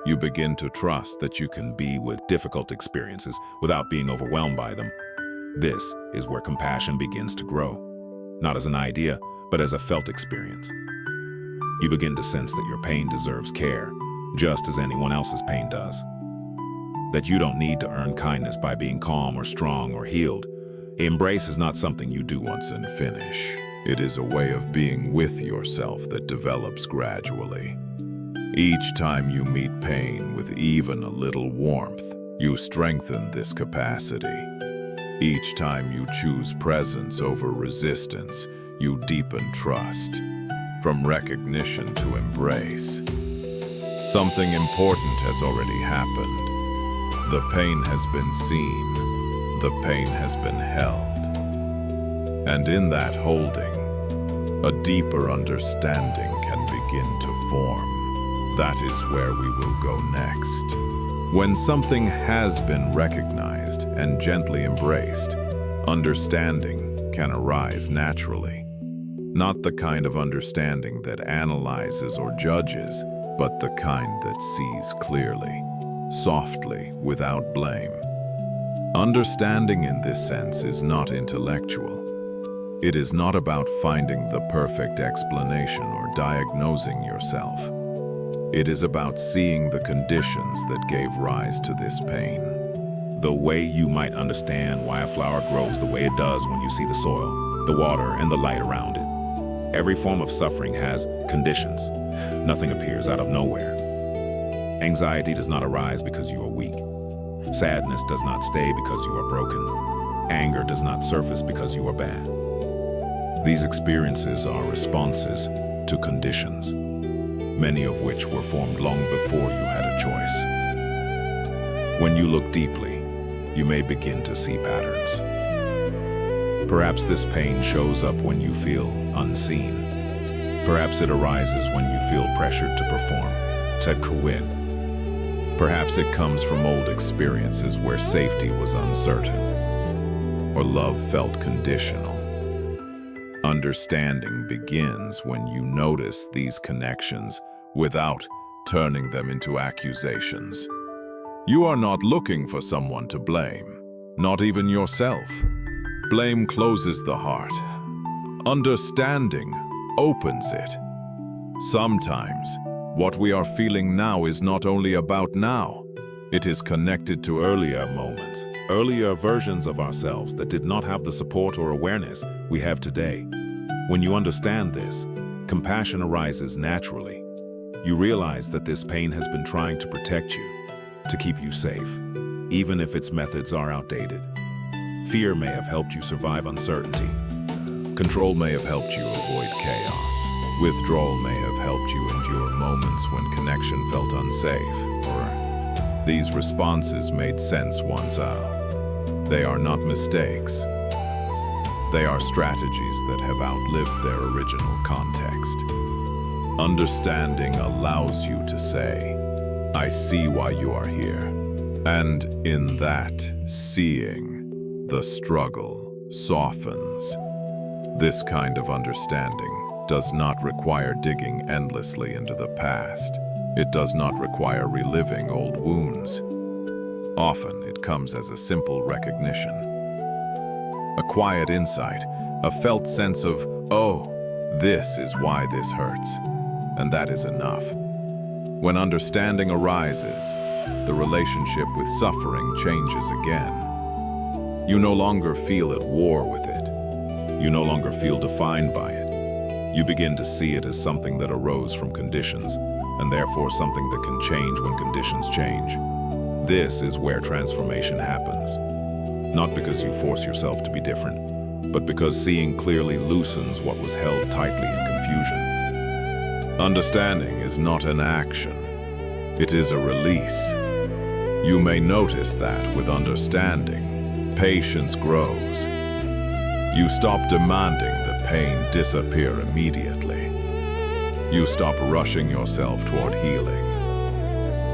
You begin to trust that you can be with difficult experiences without being overwhelmed by them. This is where compassion begins to grow, not as an idea, but as a felt experience. You begin to sense that your pain deserves care, just as anyone else's pain does. That you don't need to earn kindness by being calm or strong or healed. Embrace is not something you do once and finish. It is a way of being with yourself that develops gradually. Each time you meet pain with even a little warmth, you strengthen this capacity. Each time you choose presence over resistance, you deepen trust. From recognition to embrace. Something important has already happened. The pain has been seen. The pain has been held. And in that holding, a deeper understanding can begin to form. That is where we will go next. When something has been recognized and gently embraced, understanding can arise naturally. Not the kind of understanding that analyzes or judges, but the kind that sees clearly, softly, without blame. Understanding in this sense is not intellectual. It is not about finding the perfect explanation or diagnosing yourself. It is about seeing the conditions that gave rise to this pain. The way you might understand why a flower grows the way it does when you see the soil, the water, and the light around it. Every form of suffering has conditions. Nothing appears out of nowhere. Anxiety does not arise because you are weak. Sadness does not stay because you are broken. Anger does not surface because you are bad. These experiences are responses to conditions, many of which were formed long before you had a choice. When you look deeply, you may begin to see patterns. Perhaps this pain shows up when you feel unseen. Perhaps it arises when you feel pressured to perform, to quit. Perhaps it comes from old experiences where safety was uncertain, or love felt conditional. Understanding begins when you notice these connections without turning them into accusations. You are not looking for someone to blame, not even yourself. Blame closes the heart. Understanding opens it. Sometimes, what we are feeling now is not only about now, it is connected to Earlier moments, earlier versions of ourselves that did not have the support or awareness we have today. When you understand this, compassion arises naturally. You realize that this pain has been trying to protect you, to keep you safe, even if its methods are outdated. Fear may have helped you survive uncertainty. Control may have helped you avoid chaos. Withdrawal may have helped you endure moments when connection felt unsafe, or these responses made sense once out. They are not mistakes. They are strategies that have outlived their original context. Understanding allows you to say, I see why you are here. And in that seeing, the struggle softens. This kind of understanding does not require digging endlessly into the past. It does not require reliving old wounds. Often it comes as a simple recognition. A quiet insight, a felt sense of, oh, this is why this hurts. And that is enough. When understanding arises, the relationship with suffering changes again. You no longer feel at war with it. You no longer feel defined by it. You begin to see it as something that arose from conditions, and therefore something that can change when conditions change. This is where transformation happens. Not because you force yourself to be different, but because seeing clearly loosens what was held tightly in confusion. Understanding is not an action. It is a release. You may notice that with understanding, patience grows. You stop demanding the pain disappear immediately. You stop rushing yourself toward healing.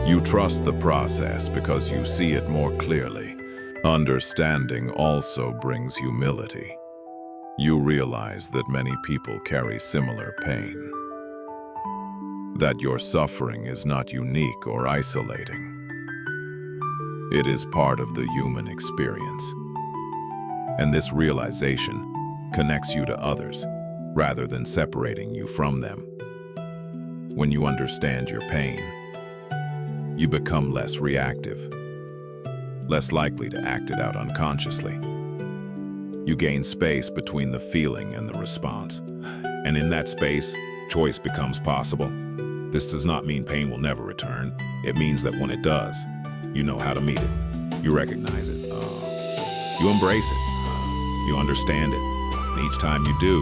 You trust the process because you see it more clearly. Understanding also brings humility. You realize that many people carry similar pain. That your suffering is not unique or isolating. It is part of the human experience. And this realization connects you to others rather than separating you from them. When you understand your pain, you become less reactive, less likely to act it out unconsciously. You gain space between the feeling and the response. And in that space, choice becomes possible. This does not mean pain will never return. It means that when it does, you know how to meet it. You recognize it. You embrace it. You understand it. And each time you do,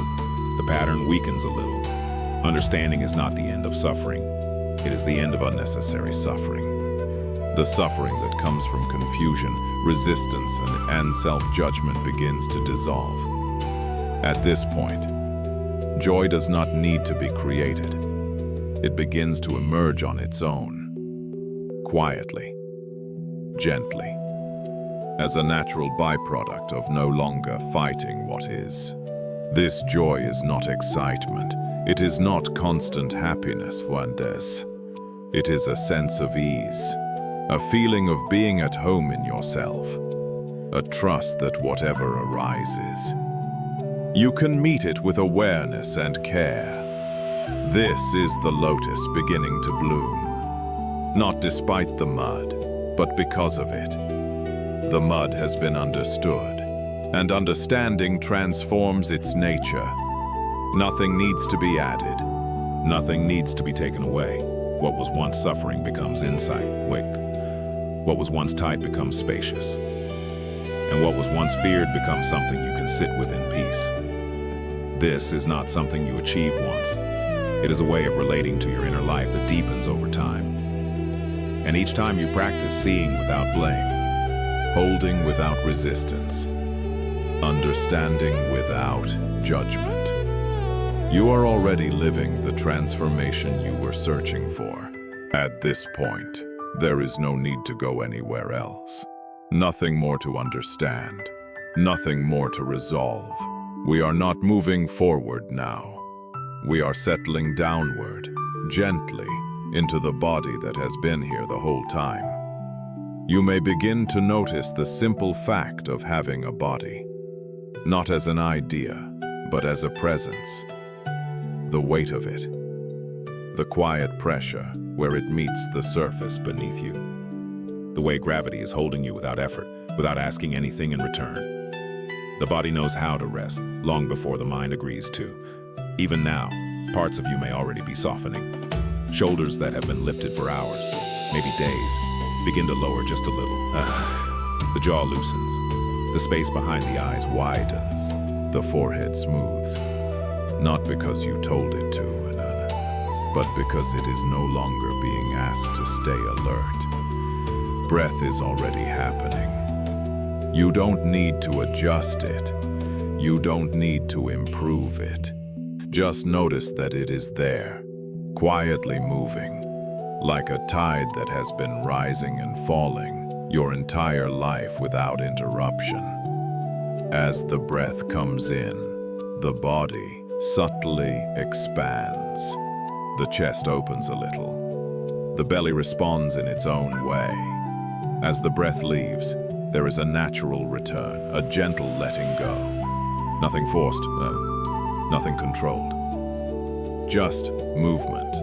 the pattern weakens a little. Understanding is not the end of suffering. It is the end of unnecessary suffering. The suffering that comes from confusion, resistance, and self-judgment begins to dissolve. At this point, joy does not need to be created. It begins to emerge on its own, quietly, gently, as a natural byproduct of no longer fighting what is. This joy is not excitement. It is not constant happiness, Fuentes. It is a sense of ease, a feeling of being at home in yourself, a trust that whatever arises, you can meet it with awareness and care. This is the lotus beginning to bloom, not despite the mud, but because of it. The mud has been understood, and understanding transforms its nature. Nothing needs to be added. Nothing needs to be taken away. What was once suffering becomes insight. What was once tight becomes spacious. And what was once feared becomes something you can sit with in peace. This is not something you achieve once. It is a way of relating to your inner life that deepens over time. And each time you practice seeing without blame, holding without resistance, understanding without judgment, you are already living the transformation you were searching for. At this point, there is no need to go anywhere else. Nothing more to understand, nothing more to resolve. We are not moving forward now. We are settling downward, gently, into the body that has been here the whole time. You may begin to notice the simple fact of having a body, not as an idea, but as a presence. The weight of it, the quiet pressure where it meets the surface beneath you. The way gravity is holding you without effort, without asking anything in return. The body knows how to rest, long before the mind agrees to. Even now, parts of you may already be softening. Shoulders that have been lifted for hours, maybe days, begin to lower just a little. The jaw loosens. The space behind the eyes widens. The forehead smooths. Not because you told it to, but because it is no longer being asked to stay alert. Breath is already happening. You don't need to adjust it. You don't need to improve it. Just notice that it is there, quietly moving, like a tide that has been rising and falling your entire life without interruption. As the breath comes in, the body subtly expands. The chest opens a little. The belly responds in its own way. As the breath leaves, there is a natural return, a gentle letting go. Nothing forced, nothing controlled. Just movement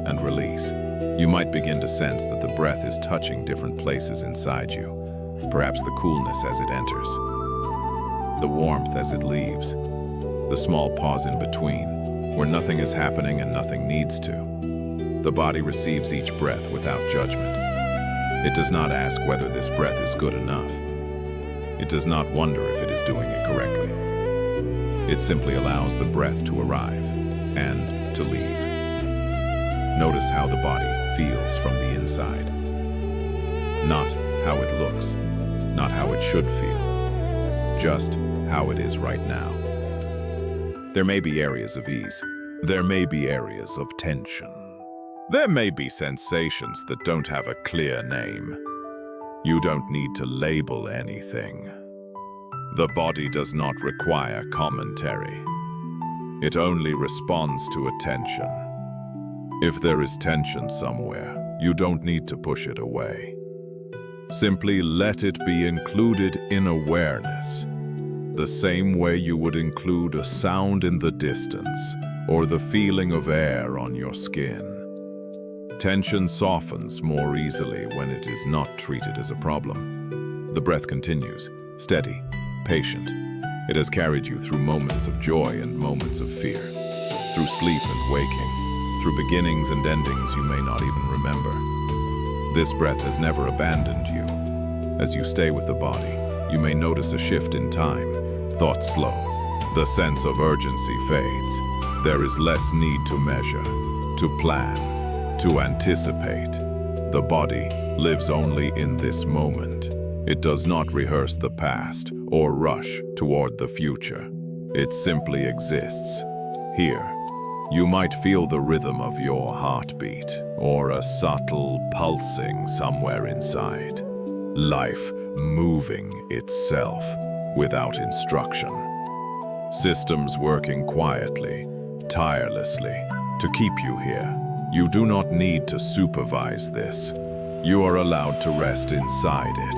and release. You might begin to sense that the breath is touching different places inside you. Perhaps the coolness as it enters, the warmth as it leaves, the small pause in between, where nothing is happening and nothing needs to. The body receives each breath without judgment. It does not ask whether this breath is good enough. It does not wonder if it is doing it correctly. It simply allows the breath to arrive and to leave. Notice how the body feels from the inside. Not how it looks, not how it should feel, just how it is right now. There may be areas of ease. There may be areas of tension. There may be sensations that don't have a clear name. You don't need to label anything. The body does not require commentary. It only responds to attention. If there is tension somewhere, you don't need to push it away. Simply let it be included in awareness, the same way you would include a sound in the distance or the feeling of air on your skin. Tension softens more easily when it is not treated as a problem. The breath continues, steady, patient. It has carried you through moments of joy and moments of fear, through sleep and waking, through beginnings and endings you may not even remember. This breath has never abandoned you. As you stay with the body, you may notice a shift in time, thoughts slow. The sense of urgency fades. There is less need to measure, to plan, to anticipate. The body lives only in this moment. It does not rehearse the past or rush toward the future. It simply exists. Here, you might feel the rhythm of your heartbeat or a subtle pulsing somewhere inside. Life moving itself without instruction. Systems working quietly, tirelessly, to keep you here. You do not need to supervise this. You are allowed to rest inside it.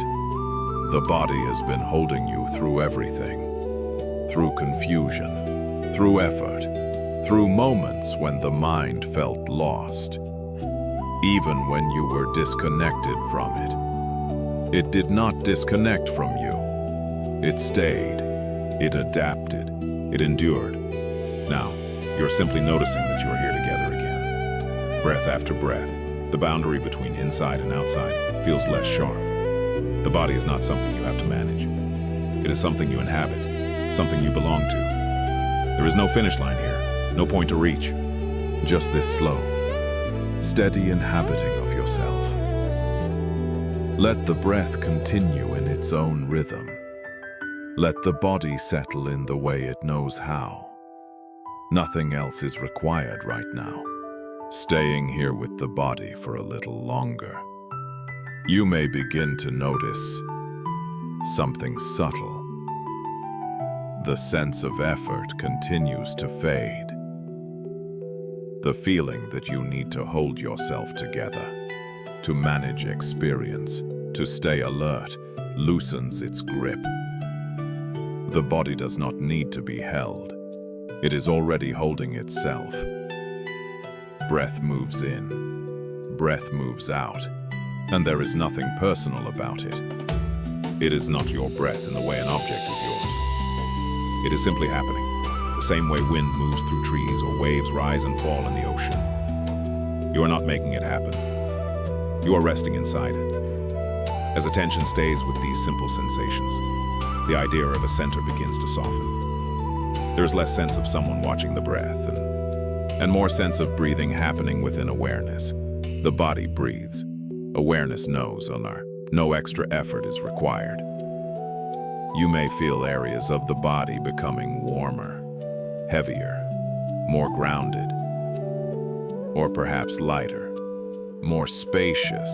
The body has been holding you through everything. Through confusion, through effort, through moments when the mind felt lost. Even when you were disconnected from it. It did not disconnect from you. It stayed. It adapted. It endured. Now, you're simply noticing that you are here together again. Breath after breath, the boundary between inside and outside feels less sharp. The body is not something you have to manage. It is something you inhabit, something you belong to. There is no finish line here, no point to reach. Just this slow, steady inhabiting of yourself. Let the breath continue in its own rhythm. Let the body settle in the way it knows how. Nothing else is required right now. Staying here with the body for a little longer, you may begin to notice something subtle. the sense of effort continues to fade. The feeling that you need to hold yourself together, to manage experience, to stay alert, loosens its grip. The body does not need to be held. It is already holding itself. Breath moves in, breath moves out, and there is nothing personal about it. It is not your breath in the way an object is yours. It is simply happening, the same way wind moves through trees or waves rise and fall in the ocean. You are not making it happen. You are resting inside it. As attention stays with these simple sensations, the idea of a center begins to soften. There is less sense of someone watching the breath and more sense of breathing happening within awareness. The body breathes. Awareness knows no extra effort is required. You may feel areas of the body becoming warmer, heavier, more grounded, or perhaps lighter, more spacious.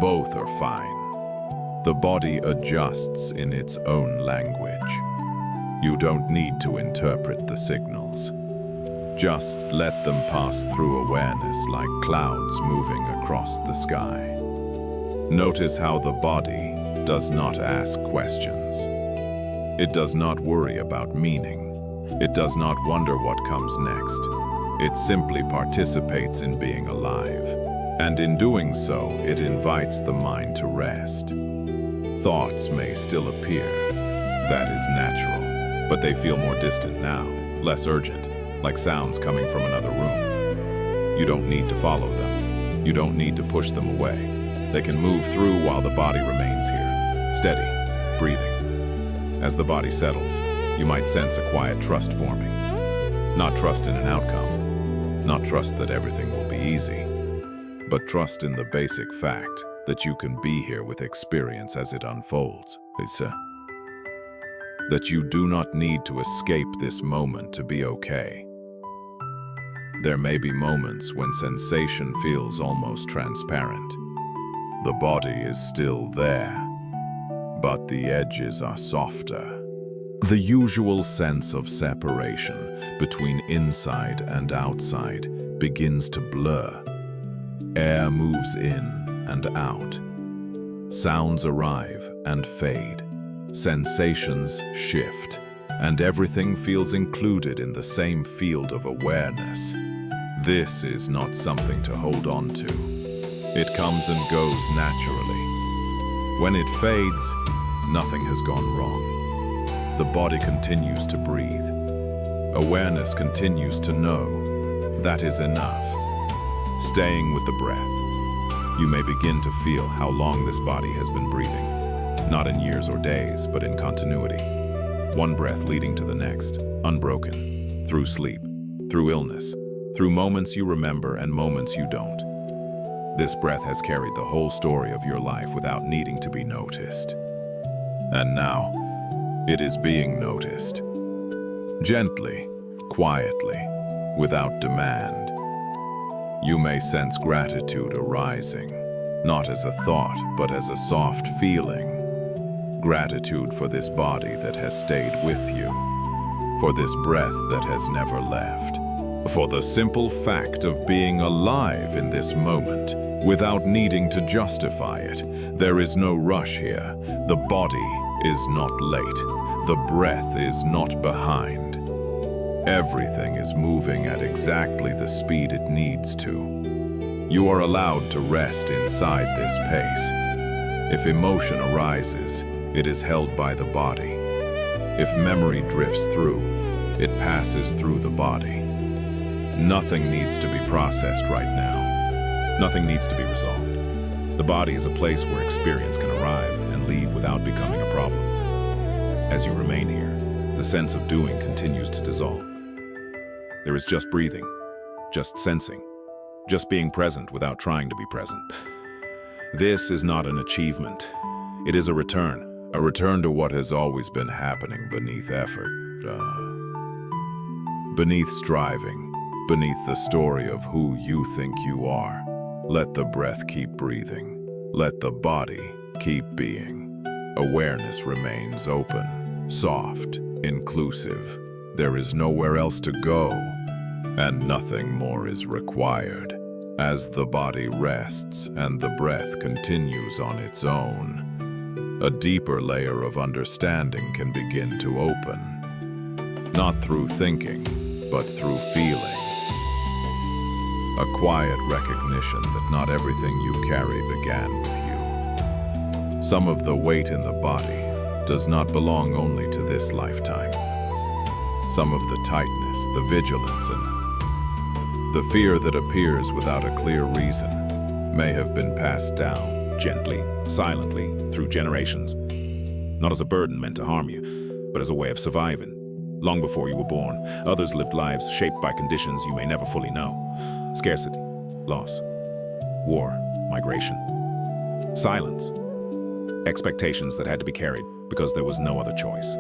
Both are fine. The body adjusts in its own language. You don't need to interpret the signals. Just let them pass through awareness like clouds moving across the sky. Notice how the body does not ask questions. It does not worry about meaning. It does not wonder what comes next. It simply participates in being alive. And in doing so, it invites the mind to rest. Thoughts may still appear. That is natural. But they feel more distant now, less urgent, like sounds coming from another room. You don't need to follow them. You don't need to push them away. They can move through while the body remains here, steady, breathing. As the body settles, you might sense a quiet trust forming. Not trust in an outcome, not trust that everything will be easy, but trust in the basic fact that you can be here with experience as it unfolds. That you do not need to escape this moment to be okay. There may be moments when sensation feels almost transparent. The body is still there, but the edges are softer. The usual sense of separation between inside and outside begins to blur. Air moves in and out. Sounds arrive and fade. Sensations shift, and everything feels included in the same field of awareness. This is not something to hold on to. It comes and goes naturally. When it fades, nothing has gone wrong. The body continues to breathe. Awareness continues to know. That is enough. Staying with the breath, you may begin to feel how long this body has been breathing. Not in years or days, but in continuity. One breath leading to the next, unbroken, through sleep, through illness, through moments you remember and moments you don't. This breath has carried the whole story of your life without needing to be noticed. And now, it is being noticed. Gently, quietly, without demand. You may sense gratitude arising, not as a thought, but as a soft feeling. Gratitude for this body that has stayed with you, for this breath that has never left, for the simple fact of being alive in this moment without needing to justify it. There is no rush here. The body is not late. The breath is not behind. Everything is moving at exactly the speed it needs to. You are allowed to rest inside this pace. If emotion arises, it is held by the body. If memory drifts through, it passes through the body. Nothing needs to be processed right now. Nothing needs to be resolved. The body is a place where experience can arrive and leave without becoming a problem. As you remain here, the sense of doing continues to dissolve. There is just breathing, just sensing, just being present without trying to be present. This is not an achievement. It is a return to what has always been happening beneath effort, beneath striving, beneath the story of who you think you are. Let the breath keep breathing. Let the body keep being. Awareness remains open, soft, inclusive. There is nowhere else to go, and nothing more is required. As the body rests and the breath continues on its own, a deeper layer of understanding can begin to open. Not through thinking, but through feeling. A quiet recognition that not everything you carry began with you. Some of the weight in the body does not belong only to this lifetime. Some of the tightness, the vigilance, and the fear that appears without a clear reason may have been passed down Gently, silently, through generations. Not as a burden meant to harm you, but as a way of surviving. Long before you were born, others lived lives shaped by conditions you may never fully know. Scarcity, loss, war, migration, silence, expectations that had to be carried because there was no other choice.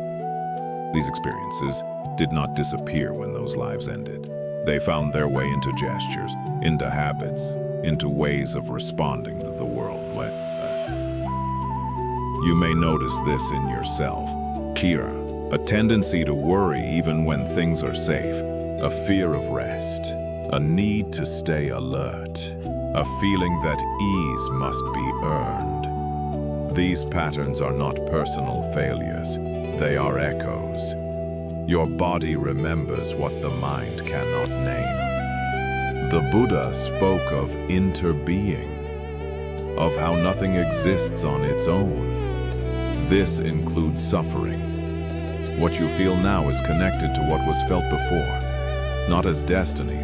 These experiences did not disappear when those lives ended. They found their way into gestures, into habits, into ways of responding to the world. You may notice this in yourself. Kira, a tendency to worry even when things are safe. A fear of rest, a need to stay alert, a feeling that ease must be earned. These patterns are not personal failures, they are echoes. Your body remembers what the mind cannot name. The Buddha spoke of interbeing, of how nothing exists on its own. This includes suffering. What you feel now is connected to what was felt before, not as destiny,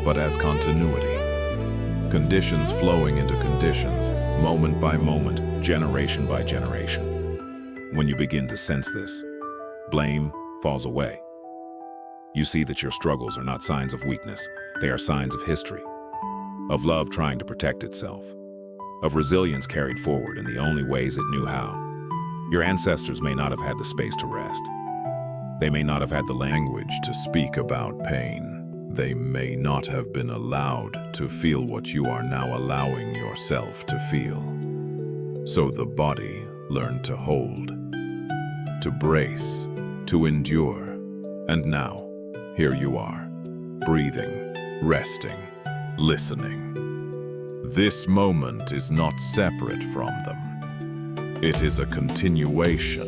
but as continuity. Conditions flowing into conditions, moment by moment, generation by generation. When you begin to sense this, blame falls away. You see that your struggles are not signs of weakness, they are signs of history, of love trying to protect itself, of resilience carried forward in the only ways it knew how. Your ancestors may not have had the space to rest. They may not have had the language to speak about pain. They may not have been allowed to feel what you are now allowing yourself to feel. So the body learned to hold, to brace, to endure. And now, here you are, breathing, resting, listening. This moment is not separate from them. It is a continuation.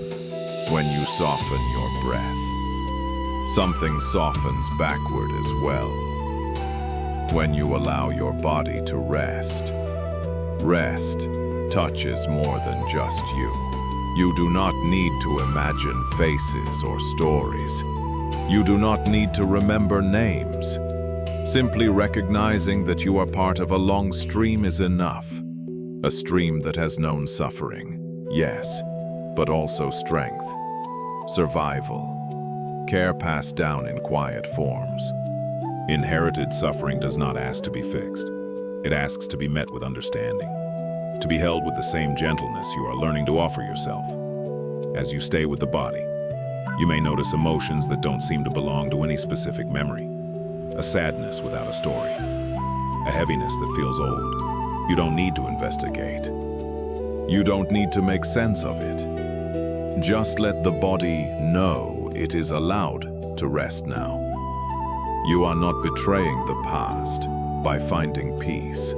When you soften your breath, something softens backward as well. When you allow your body to rest, rest touches more than just you. You do not need to imagine faces or stories. You do not need to remember names. Simply recognizing that you are part of a long stream is enough. A stream that has known suffering, yes, but also strength, survival, care passed down in quiet forms. Inherited suffering does not ask to be fixed. It asks to be met with understanding, to be held with the same gentleness you are learning to offer yourself. As you stay with the body, you may notice emotions that don't seem to belong to any specific memory. A sadness without a story, a heaviness that feels old. You don't need to investigate. You don't need to make sense of it. Just let the body know it is allowed to rest now. You are not betraying the past by finding peace.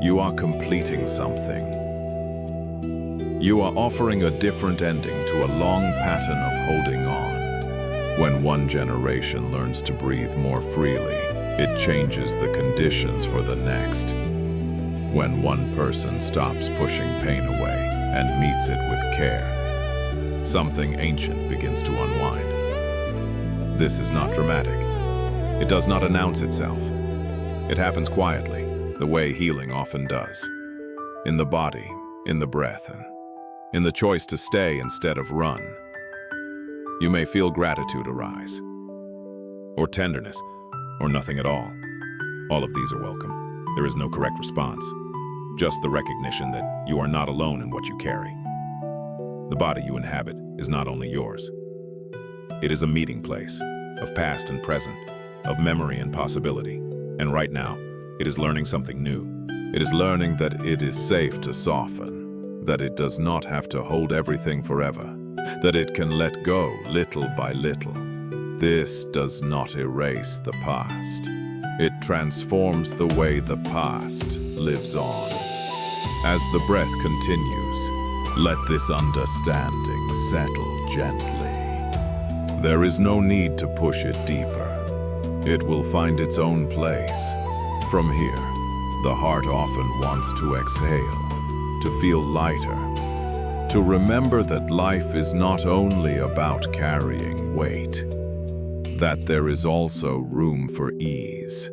You are completing something. You are offering a different ending to a long pattern of holding on. When one generation learns to breathe more freely, it changes the conditions for the next. When one person stops pushing pain away and meets it with care, something ancient begins to unwind. This is not dramatic. It does not announce itself. It happens quietly, the way healing often does. In the body, in the breath, and in the choice to stay instead of run. You may feel gratitude arise, or tenderness, or nothing at all. All of these are welcome. There is no correct response, just the recognition that you are not alone in what you carry. The body you inhabit is not only yours. It is a meeting place of past and present, of memory and possibility. And right now, it is learning something new. It is learning that it is safe to soften, that it does not have to hold everything forever. that it can let go little by little. This does not erase the past. It transforms the way the past lives on. As the breath continues, let this understanding settle gently. There is no need to push it deeper. It will find its own place. From here, the heart often wants to exhale, to feel lighter, to remember that life is not only about carrying weight, that there is also room for ease.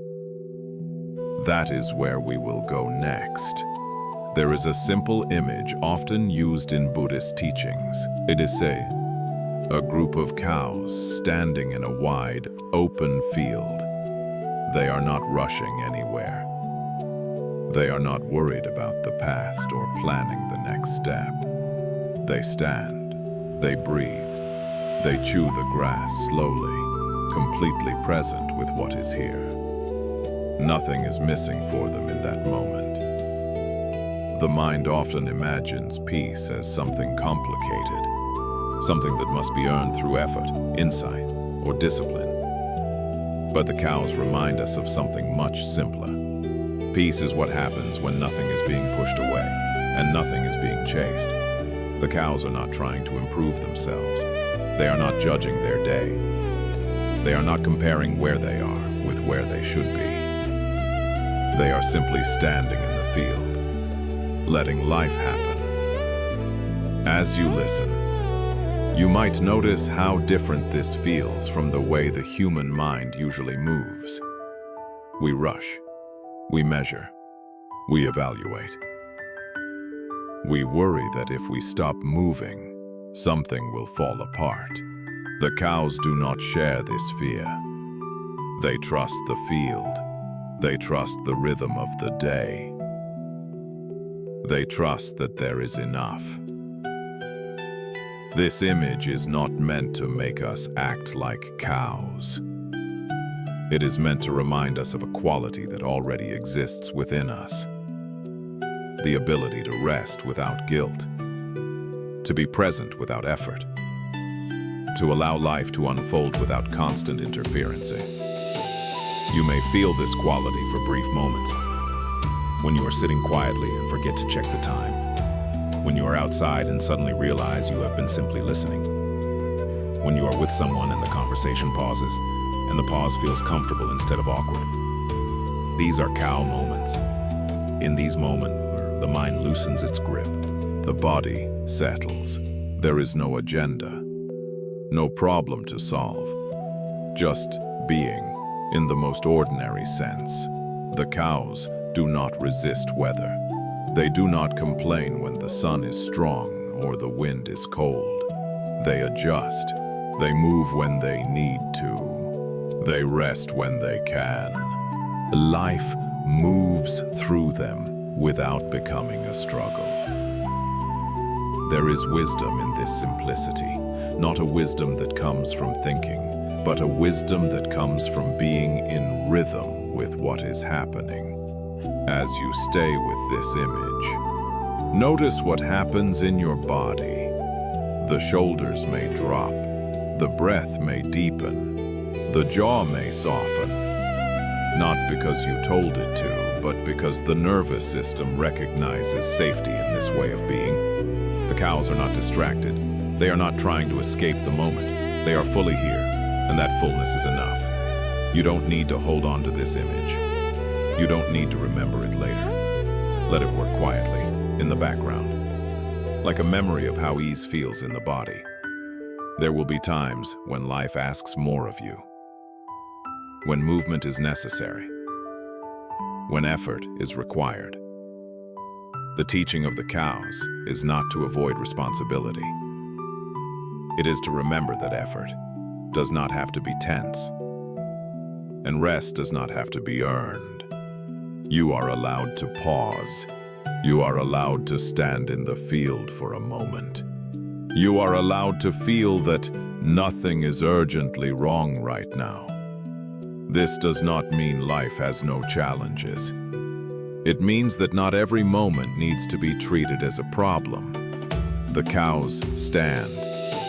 That is where we will go next. There is a simple image often used in Buddhist teachings. It is a group of cows standing in a wide, open field. They are not rushing anywhere. They are not worried about the past or planning the next step. They stand, they breathe, they chew the grass slowly, completely present with what is here. Nothing is missing for them in that moment. The mind often imagines peace as something complicated, something that must be earned through effort, insight, or discipline. But the cows remind us of something much simpler. Peace is what happens when nothing is being pushed away and nothing is being chased. The cows are not trying to improve themselves. They are not judging their day. They are not comparing where they are with where they should be. They are simply standing in the field, letting life happen. As you listen, you might notice how different this feels from the way the human mind usually moves. We rush, we measure, we evaluate. We worry that if we stop moving, something will fall apart. The cows do not share this fear. They trust the field. They trust the rhythm of the day. They trust that there is enough. This image is not meant to make us act like cows. It is meant to remind us of a quality that already exists within us. The ability to rest without guilt, to be present without effort, to allow life to unfold without constant interference. You may feel this quality for brief moments. When you are sitting quietly and forget to check the time. When you are outside and suddenly realize you have been simply listening. When you are with someone and the conversation pauses, and the pause feels comfortable instead of awkward. These are cow moments. In these moments, the mind loosens its grip. The body settles. There is no agenda, no problem to solve. Just being, in the most ordinary sense. The cows do not resist weather. They do not complain when the sun is strong or the wind is cold. They adjust. They move when they need to. They rest when they can. Life moves through them without becoming a struggle. There is wisdom in this simplicity, not a wisdom that comes from thinking, but a wisdom that comes from being in rhythm with what is happening. As you stay with this image, notice what happens in your body. The shoulders may drop, the breath may deepen, the jaw may soften. Not because you told it to, but because the nervous system recognizes safety in this way of being. The cows are not distracted. They are not trying to escape the moment. They are fully here, and that fullness is enough. You don't need to hold on to this image. You don't need to remember it later. Let it work quietly, in the background, like a memory of how ease feels in the body. There will be times when life asks more of you, when movement is necessary, when effort is required. The teaching of the cows is not to avoid responsibility. It is to remember that effort does not have to be tense, and rest does not have to be earned. You are allowed to pause. You are allowed to stand in the field for a moment. You are allowed to feel that nothing is urgently wrong right now. This does not mean life has no challenges. It means that not every moment needs to be treated as a problem. The cows stand,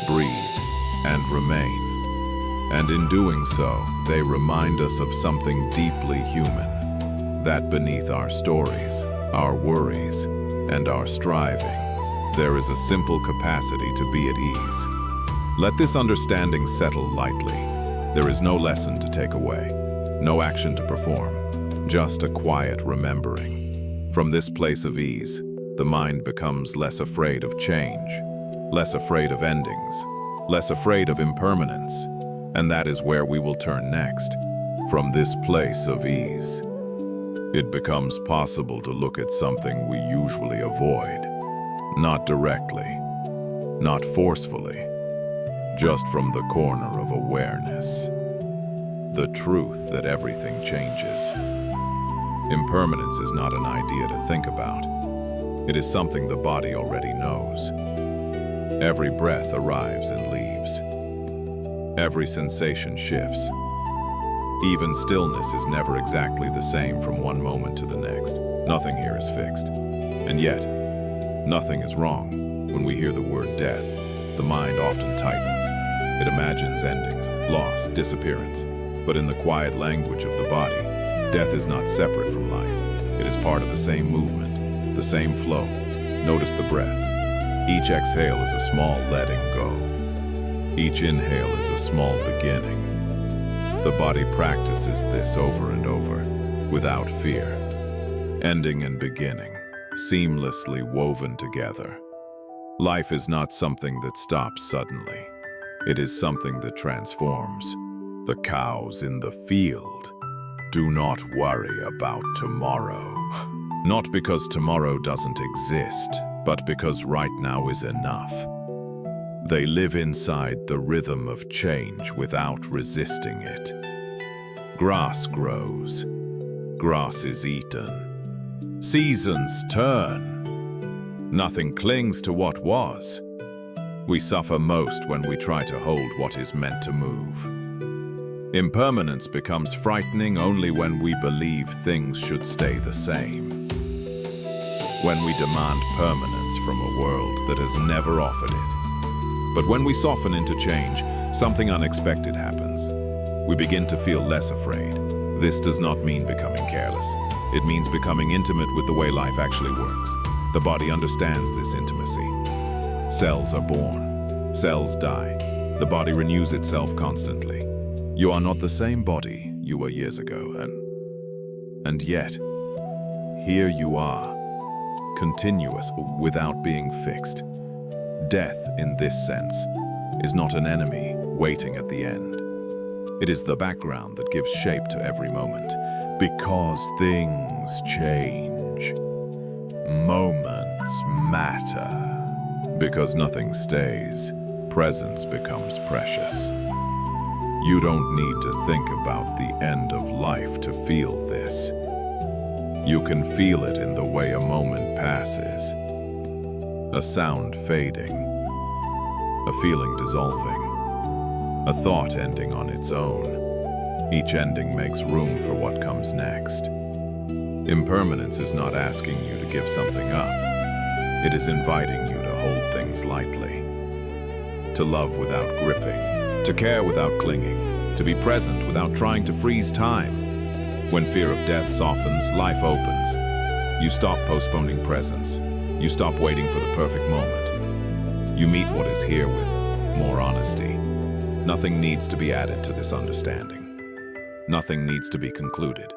breathe, and remain. And in doing so, they remind us of something deeply human, that beneath our stories, our worries, and our striving, there is a simple capacity to be at ease. Let this understanding settle lightly. There is no lesson to take away, no action to perform, just a quiet remembering. From this place of ease, the mind becomes less afraid of change, less afraid of endings, less afraid of impermanence, and that is where we will turn next. From this place of ease, it becomes possible to look at something we usually avoid, not directly, not forcefully, just from the corner of awareness. The truth that everything changes. Impermanence is not an idea to think about. It is something the body already knows. Every breath arrives and leaves. Every sensation shifts. Even stillness is never exactly the same from one moment to the next. Nothing here is fixed. And yet, nothing is wrong. When we hear the word death, the mind often tightens. It imagines endings, loss, disappearance. But in the quiet language of the body, death is not separate from life. It is part of the same movement, the same flow. Notice the breath. Each exhale is a small letting go. Each inhale is a small beginning. The body practices this over and over, without fear. Ending and beginning, seamlessly woven together. Life is not something that stops suddenly. It is something that transforms. The cows in the field do not worry about tomorrow. Not because tomorrow doesn't exist, but because right now is enough. They live inside the rhythm of change without resisting it. Grass grows. Grass is eaten. Seasons turn. Nothing clings to what was. We suffer most when we try to hold what is meant to move. Impermanence becomes frightening only when we believe things should stay the same. When we demand permanence from a world that has never offered it. But when we soften into change, something unexpected happens. We begin to feel less afraid. This does not mean becoming careless. It means becoming intimate with the way life actually works. The body understands this intimacy. Cells are born. Cells die. The body renews itself constantly. You are not the same body you were years ago, and yet, here you are, continuous without being fixed. Death, in this sense, is not an enemy waiting at the end. It is the background that gives shape to every moment. Because things change. Moments matter. Because nothing stays, presence becomes precious. You don't need to think about the end of life to feel this. You can feel it in the way a moment passes. A sound fading. A feeling dissolving. A thought ending on its own. Each ending makes room for what comes next. Impermanence is not asking you to give something up. It is inviting you to hold things lightly. To love without gripping. To care without clinging, to be present without trying to freeze time. When fear of death softens, life opens. You stop postponing presence. You stop waiting for the perfect moment. You meet what is here with more honesty. Nothing needs to be added to this understanding. Nothing needs to be concluded.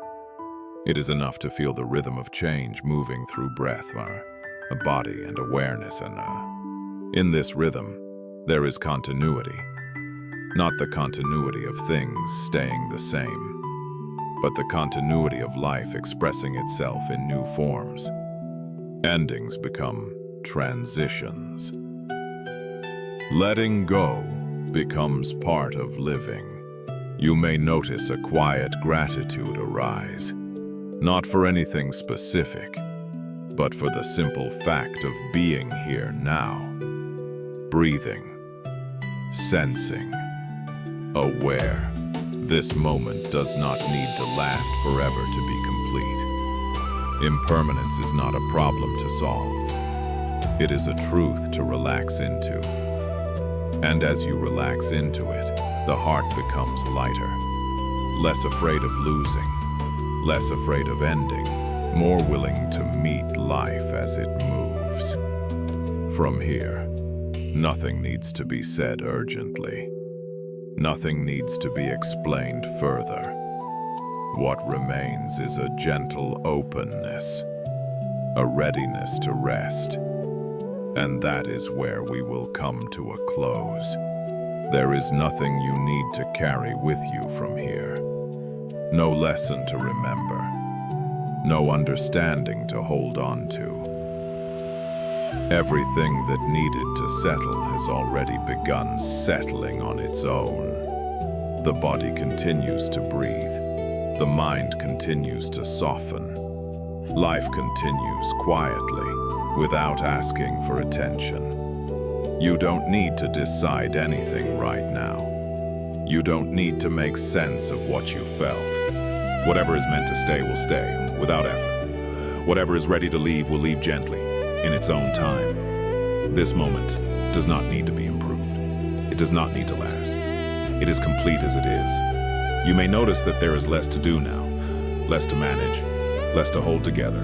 It is enough to feel the rhythm of change moving through breath, a body and awareness, and in this rhythm, there is continuity. Not the continuity of things staying the same, but the continuity of life expressing itself in new forms. Endings become transitions. Letting go becomes part of living. You may notice a quiet gratitude arise, not for anything specific, but for the simple fact of being here now. Breathing, sensing, aware. This moment does not need to last forever to be complete. Impermanence is not a problem to solve. It is a truth to relax into. And as you relax into it, the heart becomes lighter, less afraid of losing, less afraid of ending, more willing to meet life as it moves. From here, nothing needs to be said urgently. Nothing needs to be explained further. What remains is a gentle openness, a readiness to rest. And that is where we will come to a close. There is nothing you need to carry with you from here. No lesson to remember. No understanding to hold on to. Everything that needed to settle has already begun settling on its own. The body continues to breathe. The mind continues to soften. Life continues quietly, without asking for attention. You don't need to decide anything right now. You don't need to make sense of what you felt. Whatever is meant to stay will stay, without effort. Whatever is ready to leave will leave gently, in its own time. This moment does not need to be improved. It does not need to last. It is complete as it is. You may notice that there is less to do now, less to manage, less to hold together.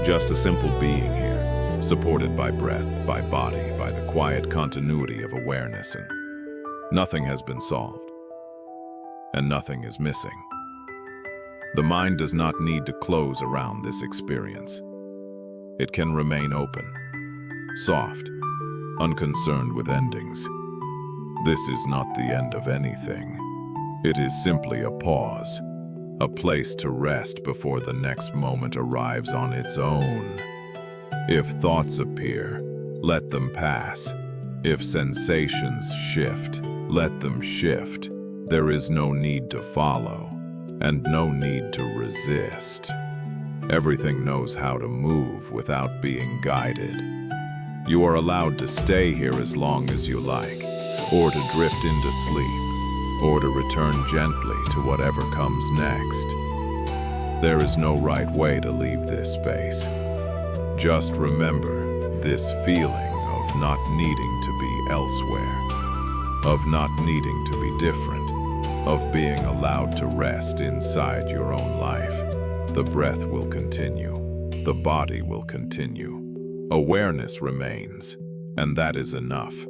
Just a simple being here, supported by breath, by body, by the quiet continuity of awareness, and nothing has been solved, and nothing is missing. The mind does not need to close around this experience. It can remain open, soft, unconcerned with endings. This is not the end of anything. It is simply a pause, a place to rest before the next moment arrives on its own. If thoughts appear, let them pass. If sensations shift, let them shift. There is no need to follow, and no need to resist. Everything knows how to move without being guided. You are allowed to stay here as long as you like, or to drift into sleep, or to return gently to whatever comes next. There is no right way to leave this space. Just remember this feeling of not needing to be elsewhere, of not needing to be different, of being allowed to rest inside your own life. The breath will continue. The body will continue. Awareness remains, and that is enough.